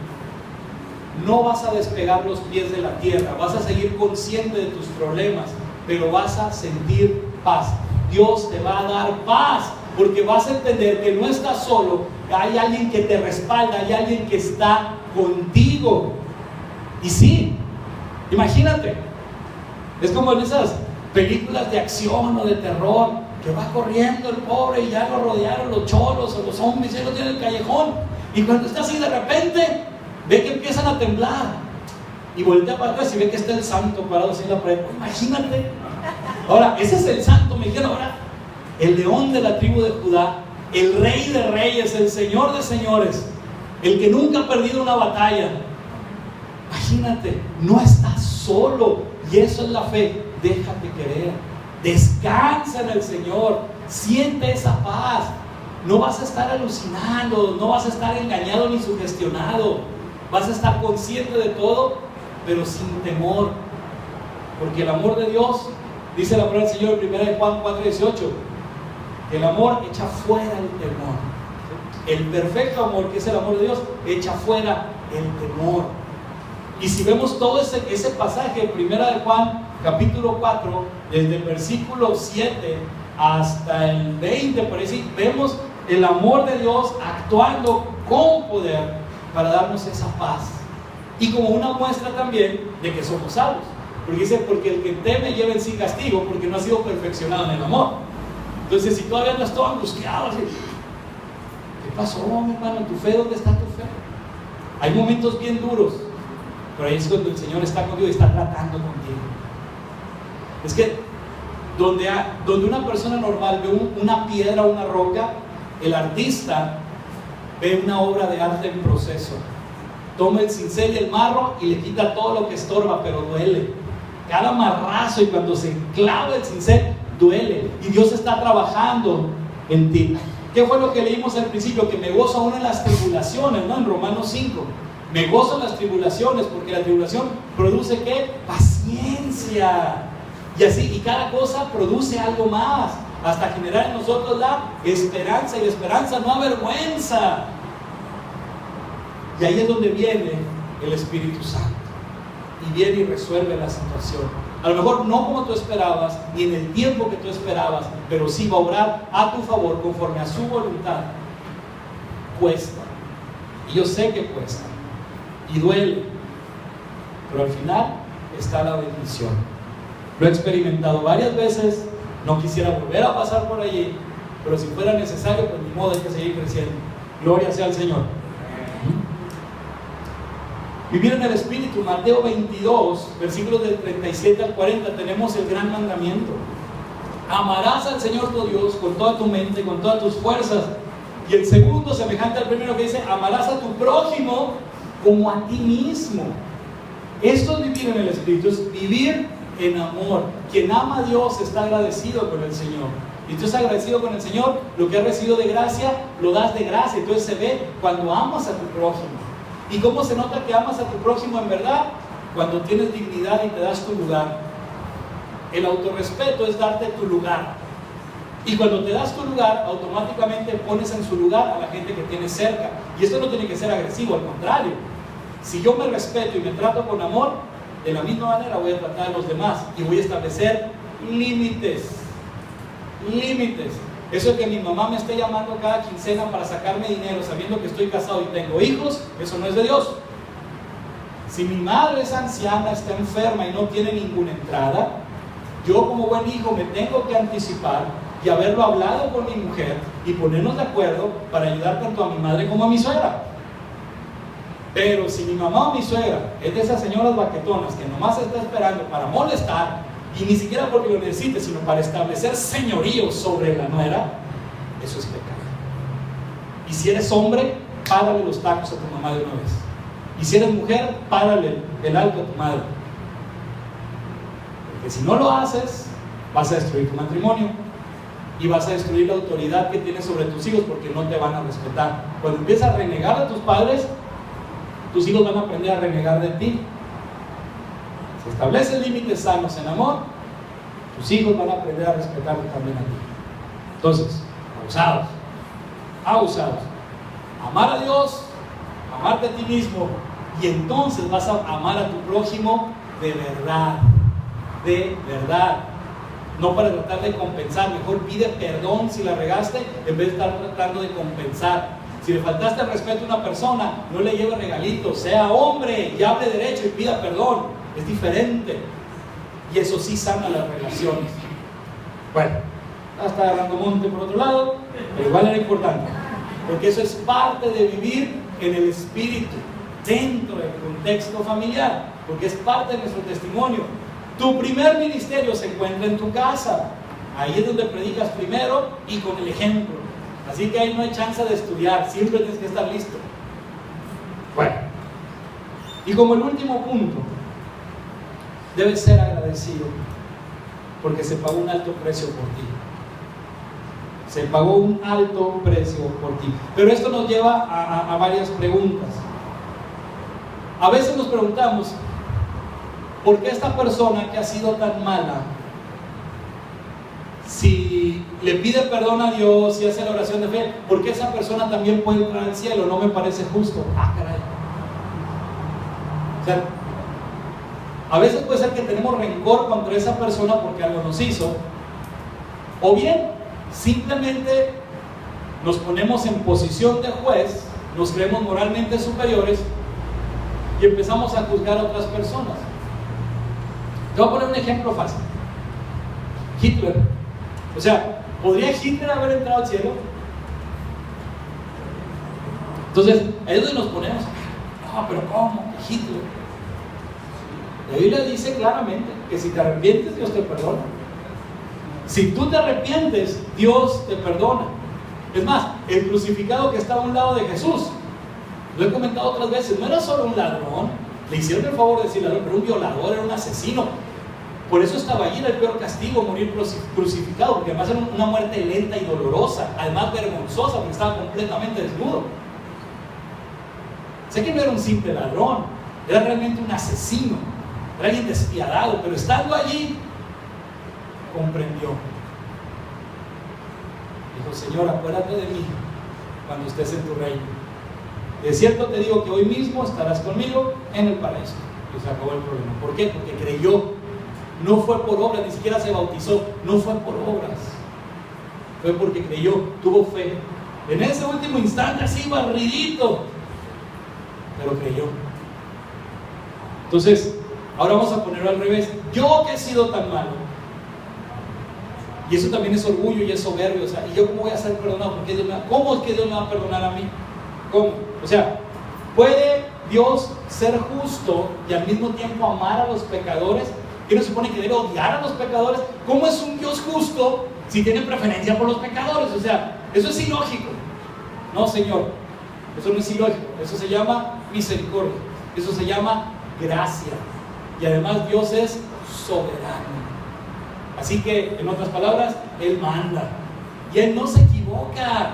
S1: no vas a despegar los pies de la tierra, vas a seguir consciente de tus problemas, pero vas a sentir paz. Dios te va a dar paz, porque vas a entender que no estás solo, hay alguien que te respalda, hay alguien que está contigo. Y sí, imagínate, es como en esas películas de acción o de terror, que va corriendo el pobre y ya lo rodearon los cholos o los zombies, y él lo tiene en el callejón, y cuando está así de repente ve que empiezan a temblar y voltea para atrás y ve que está el santo parado así en la pared. Imagínate. Ahora, ese es el santo, me dijeron ahora, el león de la tribu de Judá, el rey de reyes, el señor de señores, el que nunca ha perdido una batalla. Imagínate, no estás solo, y eso es la fe. Déjate querer, descansa en el Señor, siente esa paz. No vas a estar alucinando, no vas a estar engañado ni sugestionado, vas a estar consciente de todo, pero sin temor, porque el amor de Dios, dice la palabra del Señor en 1 Juan 4:18, que el amor echa fuera el temor. El perfecto amor, que es el amor de Dios, echa fuera el temor. Y si vemos todo ese pasaje, 1 Juan capítulo 4, desde el versículo 7 hasta el 20, por ahí, vemos el amor de Dios actuando con poder para darnos esa paz. Y como una muestra también de que somos salvos. Porque dice: porque el que teme lleva en sí castigo, porque no ha sido perfeccionado en el amor. Entonces, si todavía no estoy angustiado, así, ¿Qué pasó, mi hermano? ¿Tu fe? ¿Dónde está tu fe? Hay momentos bien duros, pero ahí es cuando el Señor está contigo y está tratando contigo. Es que donde una persona normal ve una piedra o una roca, el artista ve una obra de arte en proceso. Toma el cincel y el marro y le quita todo lo que estorba, pero duele. Cada marrazo, y cuando se clava el cincel, duele. Y Dios está trabajando en ti. ¿Qué fue lo que leímos al principio? Que me gozo aún en las tribulaciones, ¿no? En Romanos 5. Me gozo en las tribulaciones, porque la tribulación produce ¿qué? Paciencia. Y así, y cada cosa produce algo más, hasta generar en nosotros la esperanza. Y la esperanza no avergüenza. Y ahí es donde viene el Espíritu Santo. Y viene y resuelve la situación. A lo mejor no como tú esperabas, ni en el tiempo que tú esperabas, pero sí va a obrar a tu favor, conforme a su voluntad. Cuesta. Y yo sé que cuesta. Y duele. Pero al final está la bendición. Lo he experimentado varias veces. No quisiera volver a pasar por allí, pero si fuera necesario, pues ni modo, hay que seguir creciendo. Gloria sea al Señor. Vivir en el Espíritu. Mateo 22, versículos del 37 al 40, tenemos el gran mandamiento. Amarás al Señor tu Dios con toda tu mente, con todas tus fuerzas. Y el segundo, semejante al primero, que dice, amarás a tu prójimo como a ti mismo. Esto es vivir en el Espíritu, es vivir en amor. Quien ama a Dios está agradecido con el Señor. Y tú estás agradecido con el Señor, lo que has recibido de gracia, lo das de gracia. Entonces se ve cuando amas a tu prójimo. ¿Y cómo se nota que amas a tu prójimo en verdad? Cuando tienes dignidad y te das tu lugar. El autorrespeto es darte tu lugar. Y cuando te das tu lugar, automáticamente pones en su lugar a la gente que tienes cerca. Y esto no tiene que ser agresivo, al contrario. Si yo me respeto y me trato con amor, de la misma manera voy a tratar a los demás. Y voy a establecer límites. Límites. Eso de que mi mamá me esté llamando cada quincena para sacarme dinero sabiendo que estoy casado y tengo hijos, eso no es de Dios. Si mi madre es anciana, está enferma y no tiene ninguna entrada, yo como buen hijo me tengo que anticipar y haberlo hablado con mi mujer y ponernos de acuerdo para ayudar tanto a mi madre como a mi suegra. Pero si mi mamá o mi suegra es de esas señoras baquetonas que nomás está esperando para molestar, y ni siquiera porque lo necesite, sino para establecer señorío sobre la nuera, eso es pecado. Y si eres hombre, párale los tacos a tu mamá de una vez. Y si eres mujer, párale el alto a tu madre. Porque si no lo haces, vas a destruir tu matrimonio y vas a destruir la autoridad que tienes sobre tus hijos, porque no te van a respetar. Cuando empiezas a renegar a tus padres, tus hijos van a aprender a renegar de ti. Si estableces límites sanos en amor, tus hijos van a aprender a respetarte también a ti. Entonces, abusados. Amar a Dios, amarte a ti mismo, y entonces vas a amar a tu prójimo de verdad. De verdad. No para tratar de compensar. Mejor pide perdón si la regaste en vez de estar tratando de compensar. Si le faltaste el respeto a una persona, no le lleve regalitos. Sea hombre y hable derecho y pida perdón. Es diferente. Y eso sí sana las relaciones. Bueno, está agarrando monte por otro lado, pero igual era importante. Porque eso es parte de vivir en el Espíritu, dentro del contexto familiar. Porque es parte de nuestro testimonio. Tu primer ministerio se encuentra en tu casa. Ahí es donde predicas primero y con el ejemplo. Así que ahí no hay chance de estudiar. Siempre tienes que estar listo. Bueno. Y como el último punto, debes ser agradecido porque se pagó un alto precio por ti. Se pagó un alto precio por ti. Pero esto nos lleva a varias preguntas. A veces nos preguntamos, ¿por qué esta persona que ha sido tan mala, si le pide perdón a Dios y hace la oración de fe, por qué esa persona también puede entrar al cielo? No me parece justo. Ah, caray. O sea, a veces puede ser que tenemos rencor contra esa persona porque algo nos hizo, o bien simplemente nos ponemos en posición de juez, nos creemos moralmente superiores y empezamos a juzgar a otras personas. Te voy a poner un ejemplo fácil. Hitler. O sea, ¿podría Hitler haber entrado al cielo? Entonces, ahí es donde nos ponemos, no, pero ¿cómo? Hitler. La Biblia dice claramente que si te arrepientes, Dios te perdona. Si tú te arrepientes, Dios te perdona. Es más, el crucificado que estaba a un lado de Jesús, lo he comentado otras veces, no era solo un ladrón, le hicieron el favor de decir ladrón, pero un violador, era un asesino. Por eso estaba allí, era el peor castigo, morir crucificado, porque además era una muerte lenta y dolorosa, además vergonzosa, porque estaba completamente desnudo. Sé que no era un simple ladrón, era realmente un asesino, era alguien despiadado, pero estando allí, comprendió. Dijo, Señor, acuérdate de mí cuando estés en tu reino. De cierto te digo que hoy mismo estarás conmigo en el paraíso. Y se acabó el problema. ¿Por qué? Porque creyó. No fue por obras, ni siquiera se bautizó. No fue por obras. Fue porque creyó, tuvo fe. En ese último instante, así barridito, pero creyó. Entonces, ahora vamos a ponerlo al revés. Yo que he sido tan malo, y eso también es orgullo y es soberbio, o sea, ¿y yo cómo voy a ser perdonado? ¿Cómo es que Dios me va a perdonar a mí? ¿Cómo? O sea, ¿puede Dios ser justo y al mismo tiempo amar a los pecadores? ¿Qué no se supone que debe odiar a los pecadores? ¿Cómo es un Dios justo si tiene preferencia por los pecadores? O sea, eso es ilógico. No, Señor, eso no es ilógico. Eso se llama misericordia. Eso se llama gracia. Y además Dios es soberano. Así que, en otras palabras, Él manda. Y Él no se equivoca.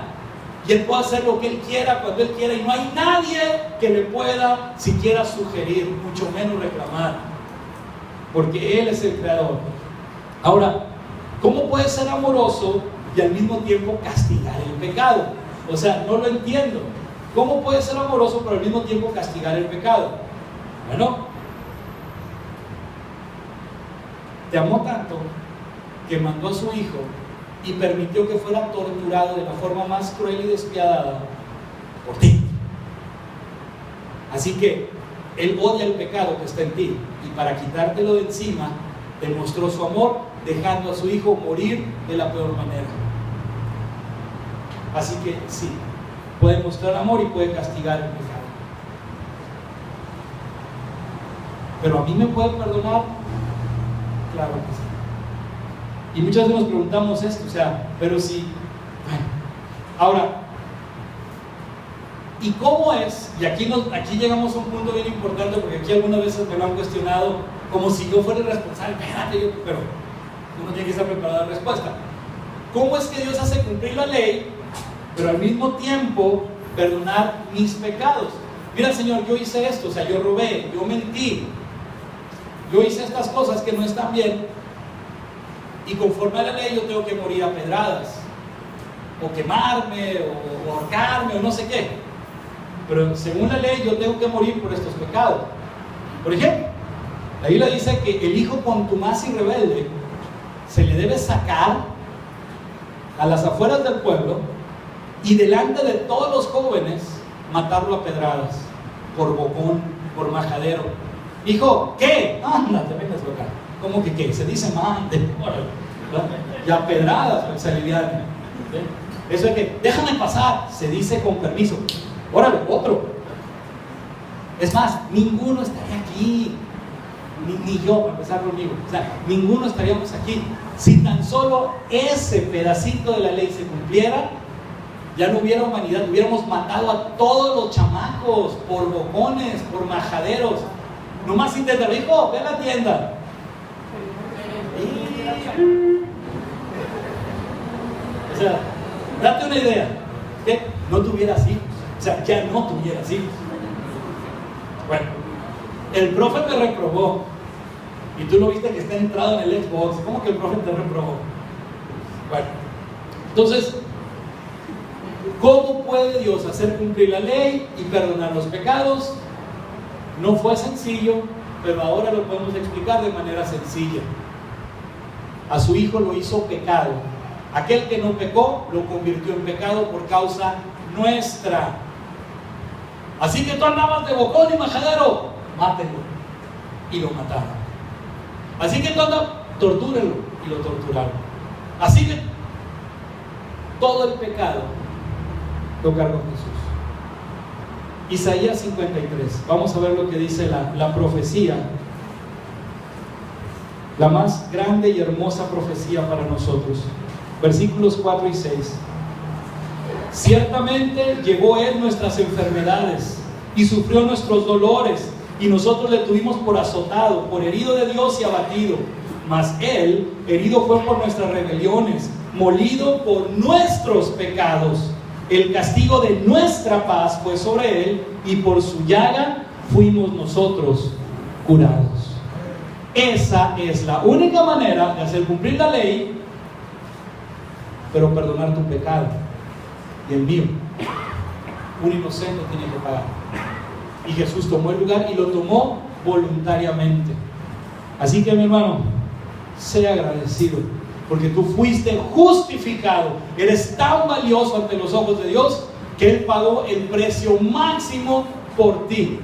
S1: Y Él puede hacer lo que Él quiera, cuando Él quiera. Y no hay nadie que le pueda siquiera sugerir, mucho menos reclamar. Porque Él es el creador. Ahora, ¿cómo puede ser amoroso y al mismo tiempo castigar el pecado? O sea, no lo entiendo. ¿Cómo puede ser amoroso pero al mismo tiempo castigar el pecado? Bueno, te amó tanto que mandó a su hijo y permitió que fuera torturado de la forma más cruel y despiadada por ti. Así que Él odia el pecado que está en ti, y para quitártelo de encima demostró su amor dejando a su hijo morir de la peor manera. Así que sí, puede mostrar amor y puede castigar el pecado. Pero a mí me puede perdonar, claro que sí. Y muchas veces nos preguntamos esto, o sea, pero si, bueno, ahora, ¿y cómo es? Y aquí llegamos a un punto bien importante, porque aquí algunas veces me lo han cuestionado como si yo fuera el responsable. Espérate, pero uno tiene que estar preparado a la respuesta. ¿Cómo es que Dios hace cumplir la ley, pero al mismo tiempo perdonar mis pecados? Mira, Señor, yo hice esto, o sea, yo robé, yo mentí, yo hice estas cosas que no están bien, y conforme a la ley yo tengo que morir a pedradas, o quemarme, o ahorcarme, o no sé qué. Pero según la ley yo tengo que morir por estos pecados. Por ejemplo, la Biblia dice que el hijo contumaz y rebelde se le debe sacar a las afueras del pueblo y delante de todos los jóvenes matarlo a pedradas, por bocón, por majadero. Hijo, ¿qué? Ándate, vengas acá. ¿Cómo que qué? Se dice mande, y a pedradas pues, se alivian. Eso es que, déjame pasar, se dice con permiso. Órale, otro. Es más, ninguno estaría aquí, ni yo, para empezar conmigo. O sea, ninguno estaríamos aquí. Si tan solo ese pedacito de la ley se cumpliera, ya no hubiera humanidad, hubiéramos matado a todos los chamacos por bocones, por majaderos. Nomás intenta, hijo, ve a la tienda. O sea, date una idea, que no tuvieras hijos, o sea, ya no tuvieras hijos. Bueno, el profe te reprobó y tú lo viste que está entrado en el Xbox. ¿Cómo que el profe te reprobó? Bueno, entonces, ¿cómo puede Dios hacer cumplir la ley y perdonar los pecados? No fue sencillo, pero ahora lo podemos explicar de manera sencilla. A su hijo lo hizo pecado. Aquel que no pecó lo convirtió en pecado por causa nuestra. Así que tú andabas de bocón y majadero, mátenlo. Y lo mataron. Así que tú andabas, tortúrenlo. Y lo torturaron. Así que todo el pecado lo cargó Jesús. Isaías 53. Vamos a ver lo que dice la profecía, la más grande y hermosa profecía para nosotros. Versículos 4 y 6. Ciertamente llevó Él nuestras enfermedades y sufrió nuestros dolores, y nosotros le tuvimos por azotado, por herido de Dios y abatido. Mas Él herido fue por nuestras rebeliones, molido por nuestros pecados. El castigo de nuestra paz fue sobre Él, y por su llaga fuimos nosotros curados. Esa es la única manera de hacer cumplir la ley, pero perdonar tu pecado y el mío. Un inocente tiene que pagar, y Jesús tomó el lugar, y lo tomó voluntariamente. Así que, mi hermano, sea agradecido, porque tú fuiste justificado. Eres tan valioso ante los ojos de Dios que Él pagó el precio máximo por ti.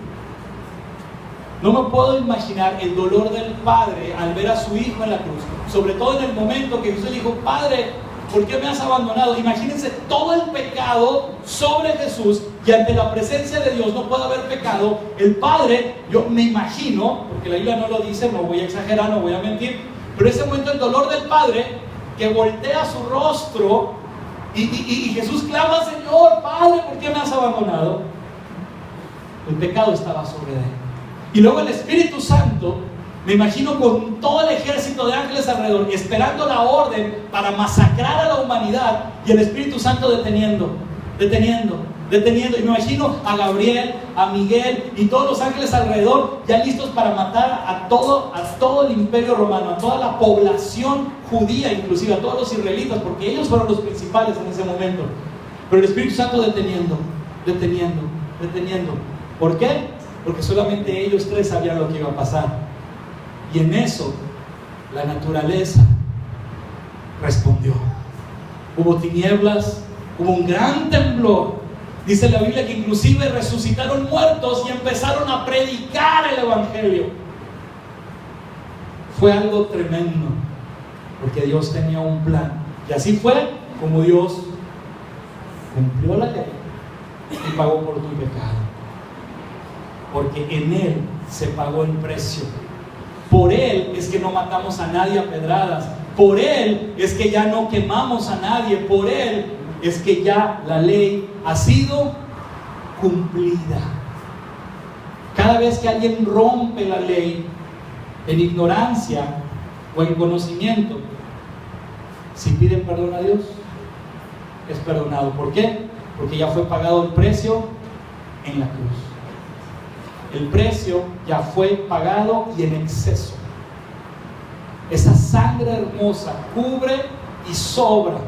S1: No me puedo imaginar el dolor del padre al ver a su hijo en la cruz, sobre todo en el momento que Jesús le dijo: Padre, ¿por qué me has abandonado? Imagínense todo el pecado sobre Jesús, y ante la presencia de Dios no puede haber pecado. El padre, yo me imagino, porque la Biblia no lo dice, no voy a exagerar, no voy a mentir, pero ese momento el dolor del padre que voltea su rostro y Jesús clama: Señor, Padre, ¿por qué me has abandonado? El pecado estaba sobre él. Y luego el Espíritu Santo, me imagino con todo el ejército de ángeles alrededor, esperando la orden para masacrar a la humanidad, y el Espíritu Santo deteniendo. Y me imagino a Gabriel, a Miguel y todos los ángeles alrededor, ya listos para matar a todo el imperio romano, a toda la población judía, inclusive a todos los israelitas, porque ellos fueron los principales en ese momento. Pero el Espíritu Santo deteniendo. ¿Por qué? Porque solamente ellos tres sabían lo que iba a pasar. Y en eso la naturaleza respondió. Hubo tinieblas, hubo un gran temblor. Dice la Biblia que inclusive resucitaron muertos y empezaron a predicar el Evangelio. Fue algo tremendo, porque Dios tenía un plan. Y así fue como Dios cumplió la ley y pagó por tu pecado. Porque en Él se pagó el precio. Por Él es que no matamos a nadie a pedradas. Por Él es que ya no quemamos a nadie. Por Él es que ya la ley ha sido cumplida. Cada vez que alguien rompe la ley en ignorancia o en conocimiento, si piden perdón a Dios, es perdonado. ¿Por qué? Porque ya fue pagado el precio en la cruz. El precio ya fue pagado y en exceso. Esa sangre hermosa cubre y sobra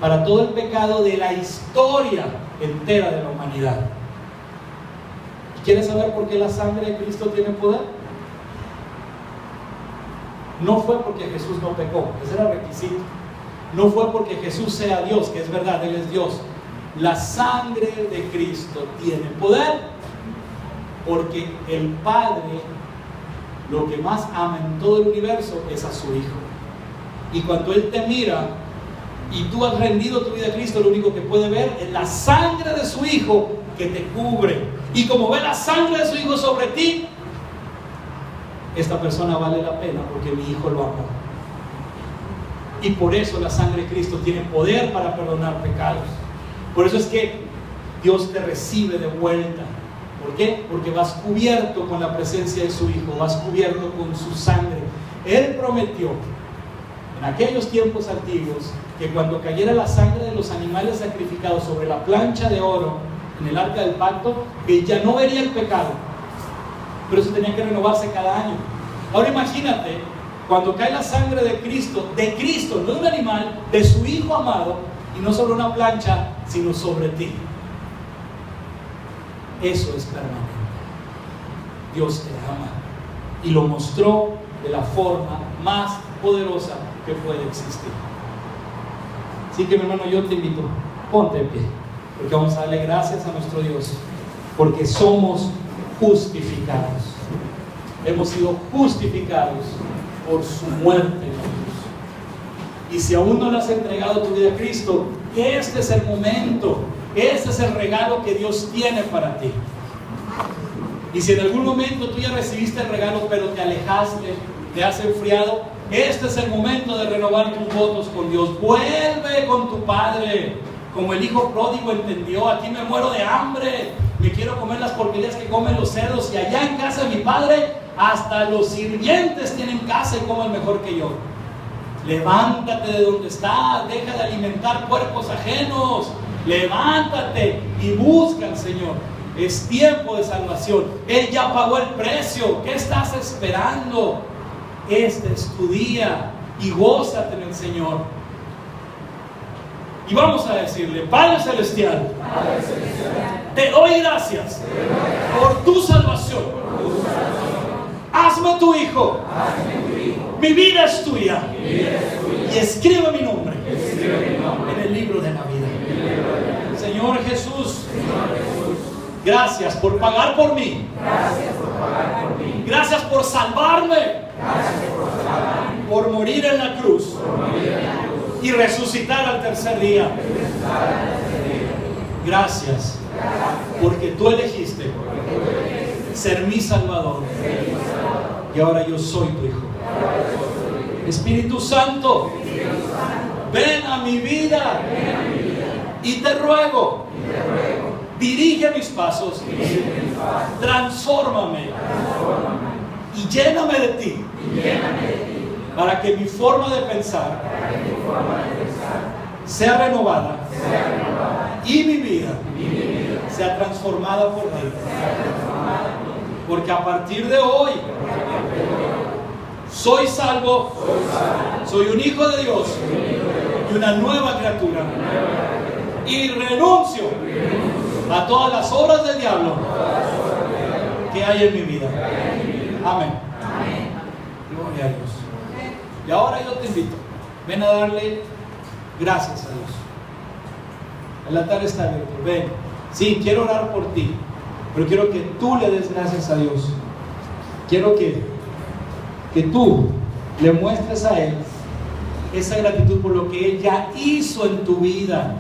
S1: para todo el pecado de la historia entera de la humanidad. ¿Y quieres saber por qué la sangre de Cristo tiene poder? No fue porque Jesús no pecó, ese era el requisito. No fue porque Jesús sea Dios, que es verdad, Él es Dios. La sangre de Cristo tiene poder porque el Padre lo que más ama en todo el universo es a su Hijo. Y cuando Él te mira y tú has rendido tu vida a Cristo, lo único que puede ver es la sangre de su Hijo que te cubre. Y como ve la sangre de su Hijo sobre ti, esta persona vale la pena porque mi Hijo lo amó. Y por eso la sangre de Cristo tiene poder para perdonar pecados. Por eso es que Dios te recibe de vuelta. ¿Por qué? Porque vas cubierto con la presencia de su Hijo, vas cubierto con su sangre. Él prometió en aquellos tiempos antiguos que cuando cayera la sangre de los animales sacrificados sobre la plancha de oro en el arca del pacto, que ya no vería el pecado. Pero eso tenía que renovarse cada año. Ahora imagínate, cuando cae la sangre de Cristo, no de un animal, de su Hijo amado, y no sobre una plancha, sino sobre ti. Eso es permanente. Dios te ama y lo mostró de la forma más poderosa que puede existir. Así que, mi hermano, yo te invito, ponte de pie, porque vamos a darle gracias a nuestro Dios, porque somos justificados. Hemos sido justificados por su muerte en la cruz. Y si aún no le has entregado tu vida a Cristo, este es el momento. Este es el regalo que Dios tiene para ti. Y si en algún momento tú ya recibiste el regalo, pero te alejaste, te has enfriado, este es el momento de renovar tus votos con Dios. Vuelve con tu Padre, como el hijo pródigo entendió. Aquí me muero de hambre, me quiero comer las porquerías que comen los cerdos, y allá en casa de mi Padre hasta los sirvientes tienen casa y comen mejor que yo. Levántate de donde estás, deja de alimentar cuerpos ajenos, levántate y busca al Señor. Es tiempo de salvación. Él ya pagó el precio. ¿Qué estás esperando? Este es tu día y gózate en el Señor. Y vamos a decirle: Padre Celestial, te doy gracias por tu salvación. Hazme tu hijo. Mi vida es tuya. Y escribe mi nombre en el libro de la vida. Señor Jesús, gracias por pagar por mí. Gracias por salvarme. Por morir en la cruz y resucitar al tercer día. Gracias porque tú elegiste ser mi Salvador. Y ahora yo soy tu hijo. Espíritu Santo, ven a mi vida y te ruego, dirige mis pasos, transfórmame y lléname de ti, para que mi forma de pensar sea renovada y mi vida sea transformada por ti. Porque a partir de hoy soy salvo, soy un hijo de Dios y una nueva criatura. Y renuncio a todas las obras del diablo que hay en mi vida. Amén. Gloria a Dios. Y ahora yo te invito, ven a darle gracias a Dios. El altar está abierto. Ven. Sí, quiero orar por ti, pero quiero que tú le des gracias a Dios. Quiero que tú le muestres a Él esa gratitud por lo que Él ya hizo en tu vida.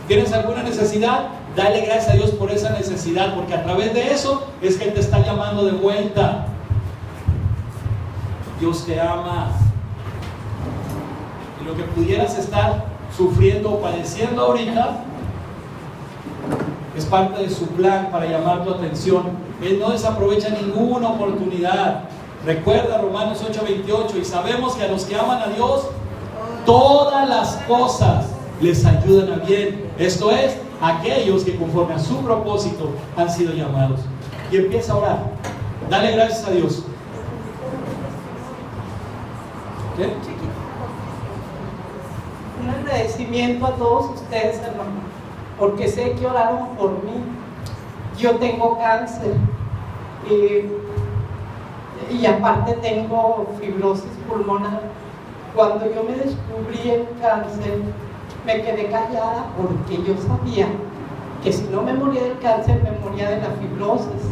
S1: ¿Tienes alguna necesidad? Dale gracias a Dios por esa necesidad, porque a través de eso es que Él te está llamando de vuelta. Dios te ama. Y lo que pudieras estar sufriendo o padeciendo ahorita es parte de su plan para llamar tu atención. Él no desaprovecha ninguna oportunidad. Recuerda Romanos 8:28, y sabemos que a los que aman a Dios, todas las cosas les ayudan a bien. Esto es, aquellos que conforme a su propósito han sido llamados. Y empieza a orar. Dale gracias a Dios. ¿Qué?
S2: Un agradecimiento a todos ustedes, hermano, porque sé que oraron por mí. Yo tengo cáncer y aparte tengo fibrosis pulmonar. Cuando yo me descubrí el cáncer, me quedé callada porque yo sabía que si no me moría del cáncer, me moría de la fibrosis,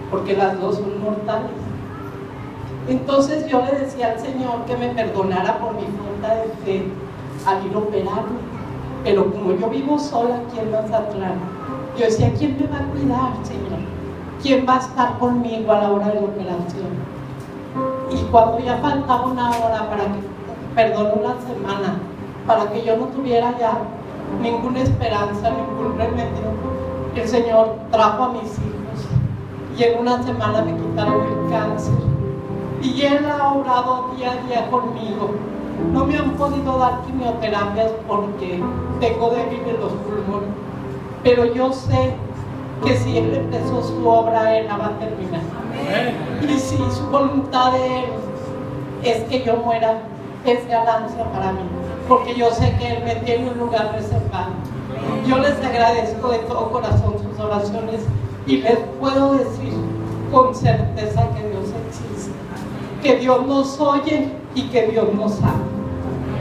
S2: porque las dos son mortales. Entonces yo le decía al Señor que me perdonara por mi falta de fe al ir a operarme. Pero como yo vivo sola aquí en Mazatlán, yo decía: ¿quién me va a cuidar, Señor? ¿Quién va a estar conmigo a la hora de la operación? Y cuando ya faltaba una hora para que, perdón, una semana, para que yo no tuviera ya ninguna esperanza, ningún remedio, el Señor trajo a mis hijos y en una semana me quitaron el cáncer. Y Él ha orado día a día conmigo. No me han podido dar quimioterapias porque tengo débil en los pulmones, pero yo sé que si Él empezó su obra, Él la va a terminar. Amén. Y si su voluntad de Él es que yo muera, es ganancia para mí, porque yo sé que Él me tiene un lugar reservado. Yo les agradezco de todo corazón sus oraciones y les puedo decir con certeza que Dios existe, que Dios nos oye y que Dios nos ama.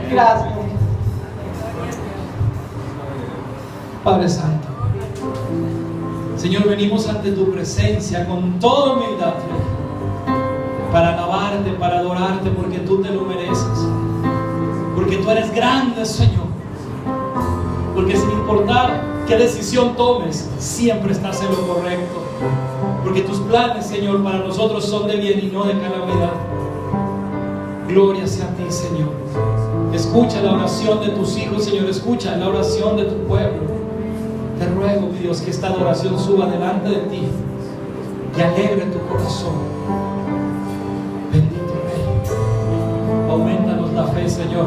S2: Gracias.
S1: Padre Santo, Señor, venimos ante tu presencia con toda humildad, para alabarte, para adorarte, porque tú te lo mereces, porque tú eres grande, Señor, porque sin importar qué decisión tomes, siempre estás en lo correcto. porque tus planes, Señor, para nosotros son de bien y no de calamidad. Gloria sea a ti, Señor. Escucha la oración de tus hijos, Señor. Escucha la oración de tu pueblo. Te ruego, mi Dios, que esta adoración suba delante de ti y alegre tu corazón. Bendito Rey. Aumentanos la fe, Señor.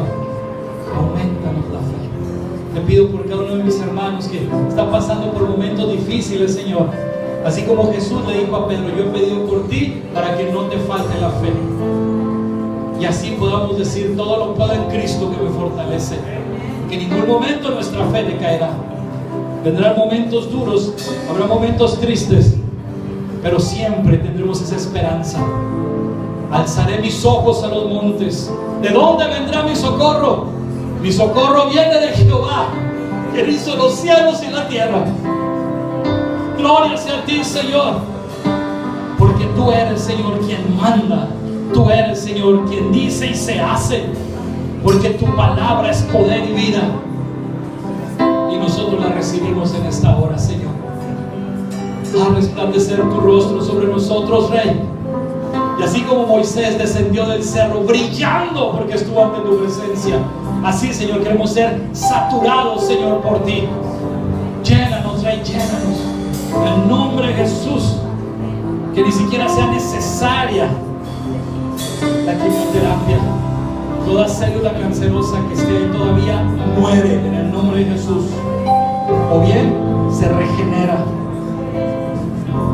S1: Aumentanos la fe. Te pido por cada uno de mis hermanos que está pasando por momentos difíciles, Señor. Así como Jesús le dijo a Pedro: yo he pedido por ti para que no te falte la fe. Y así podamos decir: todo lo puedo en Cristo que me fortalece. Que en ningún momento nuestra fe decaerá. Vendrán momentos duros, habrá momentos tristes, pero siempre tendremos esa esperanza. Alzaré mis ojos a los montes. ¿De dónde vendrá mi socorro? Mi socorro viene de Jehová, que hizo los cielos y la tierra. Gloria sea a ti, Señor, porque tú eres, Señor, quien manda. Tú eres, Señor, quien dice y se hace, porque tu palabra es poder y vida, y nosotros la recibimos en esta hora, Señor. Haz resplandecer tu rostro sobre nosotros, Rey. Y así como Moisés descendió del cerro brillando porque estuvo ante tu presencia, así, Señor, queremos ser saturados, Señor, por ti. Llénanos, Rey, llénanos. En el nombre de Jesús, que ni siquiera sea necesaria la quimioterapia. Toda célula cancerosa que esté ahí todavía muere en el nombre de Jesús, o bien se regenera.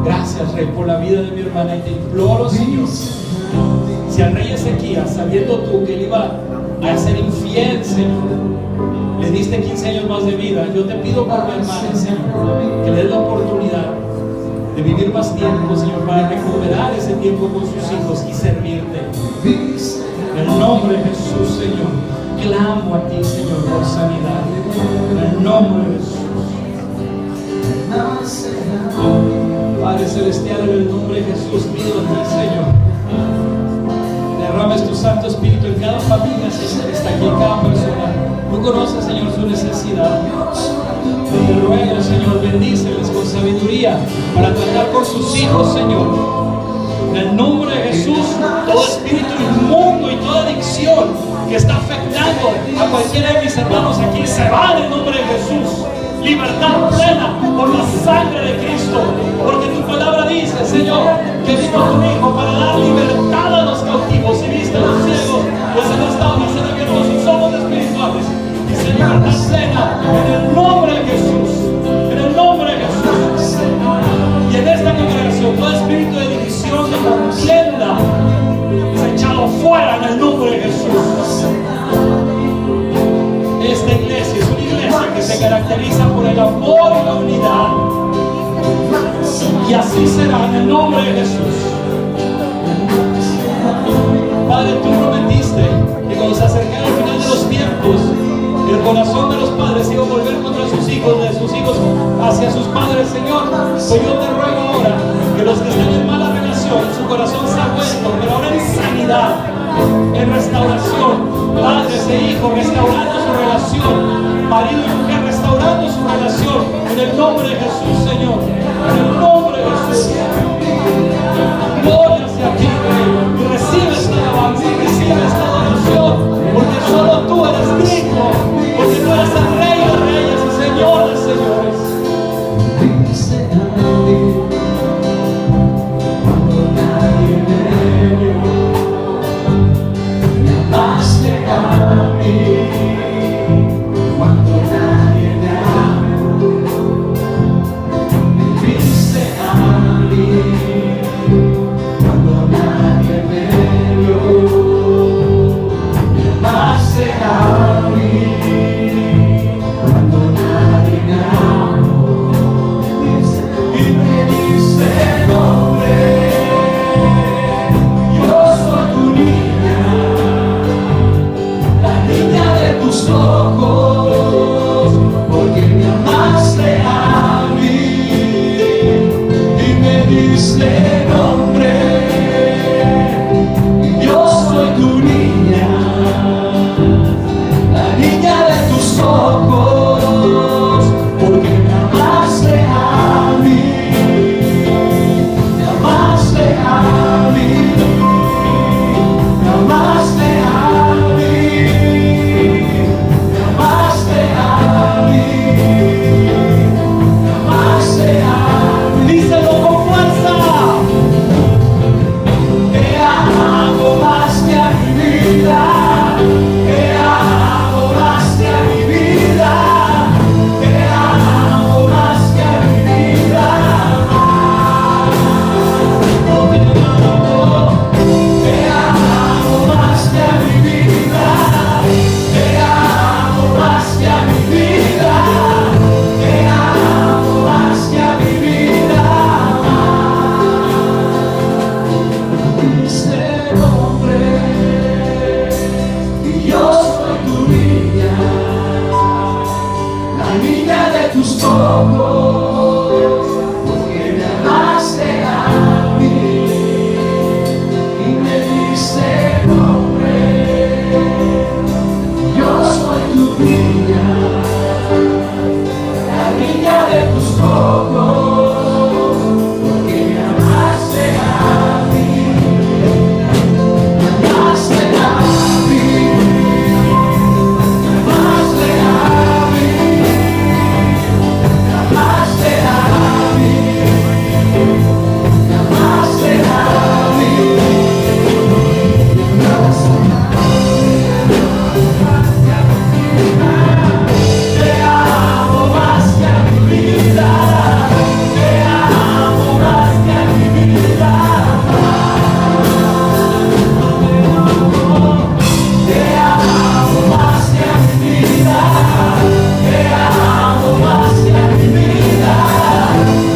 S1: Gracias, Rey, por la vida de mi hermana, y te imploro, Señor, si al rey Ezequías, sabiendo tú que él iba a ser infiel, Señor, le diste 15 años más de vida, yo te pido por mi hermana, Señor, que le des la oportunidad de vivir más tiempo, Señor, para recuperar ese tiempo con sus hijos y servirte. En el nombre de Jesús, Señor, clamo a ti, Señor, por sanidad. En el nombre de Jesús. Padre Celestial, en el nombre de Jesús, pido a ti, Señor, derrames tu Santo Espíritu en cada familia, Señor, que está aquí, en cada persona. Tú conoces, Señor, su necesidad. Te ruego, Señor, bendíceles con sabiduría para tratar con sus hijos, Señor. En el nombre de Jesús, todo espíritu inmundo y toda adicción que está afectando a cualquiera de mis hermanos aquí se va en el nombre de Jesús. Libertad plena por la sangre de Cristo, porque tu palabra dice, Señor, que vino tu Hijo para dar libertad a los cautivos y viste a los ciegos, pues en esta hora se han abierto sus ojos espirituales. Dice libertad plena en el nombre de Jesús, en el nombre de Jesús. Y en esta congregación todo espíritu de división, de contienda, es echado fuera en el nombre de Jesús. Esta iglesia es una iglesia que se caracteriza por el amor y la unidad, y así será en el nombre de Jesús. Padre, tú prometiste que cuando se acercara el final de los tiempos, el corazón de los padres iba a volver contra sus hijos, de sus hijos hacia sus padres, Señor. Pues yo te ruego ahora que los que están en mala relación, su corazón se ha vuelto, pero ahora en sanidad, en restauración, padres e hijos restaurando su relación, marido y mujer restaurando su relación, en el nombre de Jesús, Señor, en el nombre de Jesús. Gloria sea a ti, Rey, y recibe esta alabanza, y recibe esta adoración, porque solo tú eres digno, porque tú eres el Rey de reyes y Señor de señores. Cuando nadie me vio, me amaste a mí. Cuando nadie me amó, niña de tus ojos, porque me amaste a mí y me diste nombre. Yo soy tu niña, la niña de tus ojos, porque me amaste a mí, me amaste a mí, me amaste a mí, me amaste a mí, me amaste a mí, me amaste a mí. Te amo más que a mi vida, te amo más que a mi vida, te amo más que a mi vida, te amo más que a mi vida,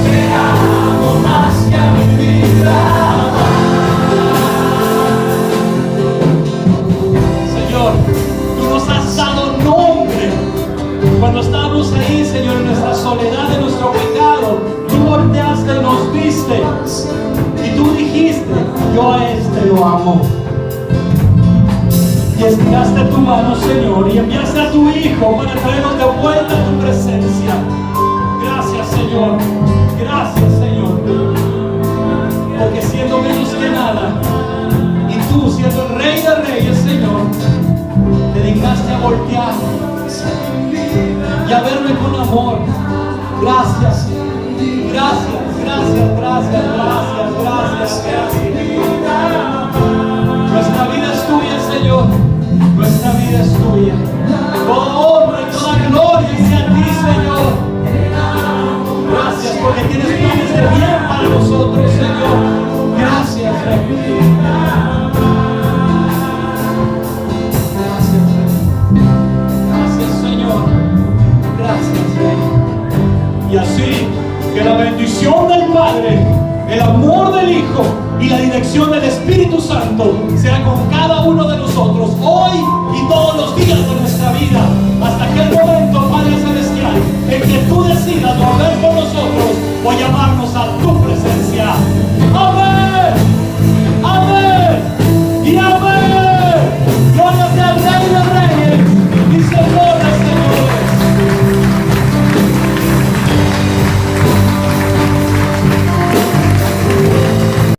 S1: te amo más que a mi vida. Señor, tú nos has dado nombre. Cuando estábamos ahí, Señor, en nuestra soledad, en nuestro pecado, tú volteaste y nos viste. Y tú dijiste, yo a este lo amo. Y estiraste tu mano, Señor, y enviaste a tu Hijo para traernos de vuelta a tu presencia. Gracias, Señor. Gracias, Señor. Porque siendo menos que nada, y tú siendo el Rey de Reyes, Señor, te dedicaste a voltear y a verme con amor. Gracias, gracias, gracias, gracias, gracias, gracias, gracias. Nuestra vida es tuya, Señor. Nuestra vida es tuya. Toda honra y toda gloria sea a ti, Señor. Gracias porque tienes planes de bien para nosotros, Señor. Gracias, Rey. Gracias, Rey. Gracias, Señor. Gracias, Rey. Y así, que la bendición del Padre, el amor del Hijo y la dirección del Espíritu Santo sea con cada uno de nosotros hoy y todos los días de nuestra vida, hasta aquel momento, Padre Celestial, en que tú decidas volver por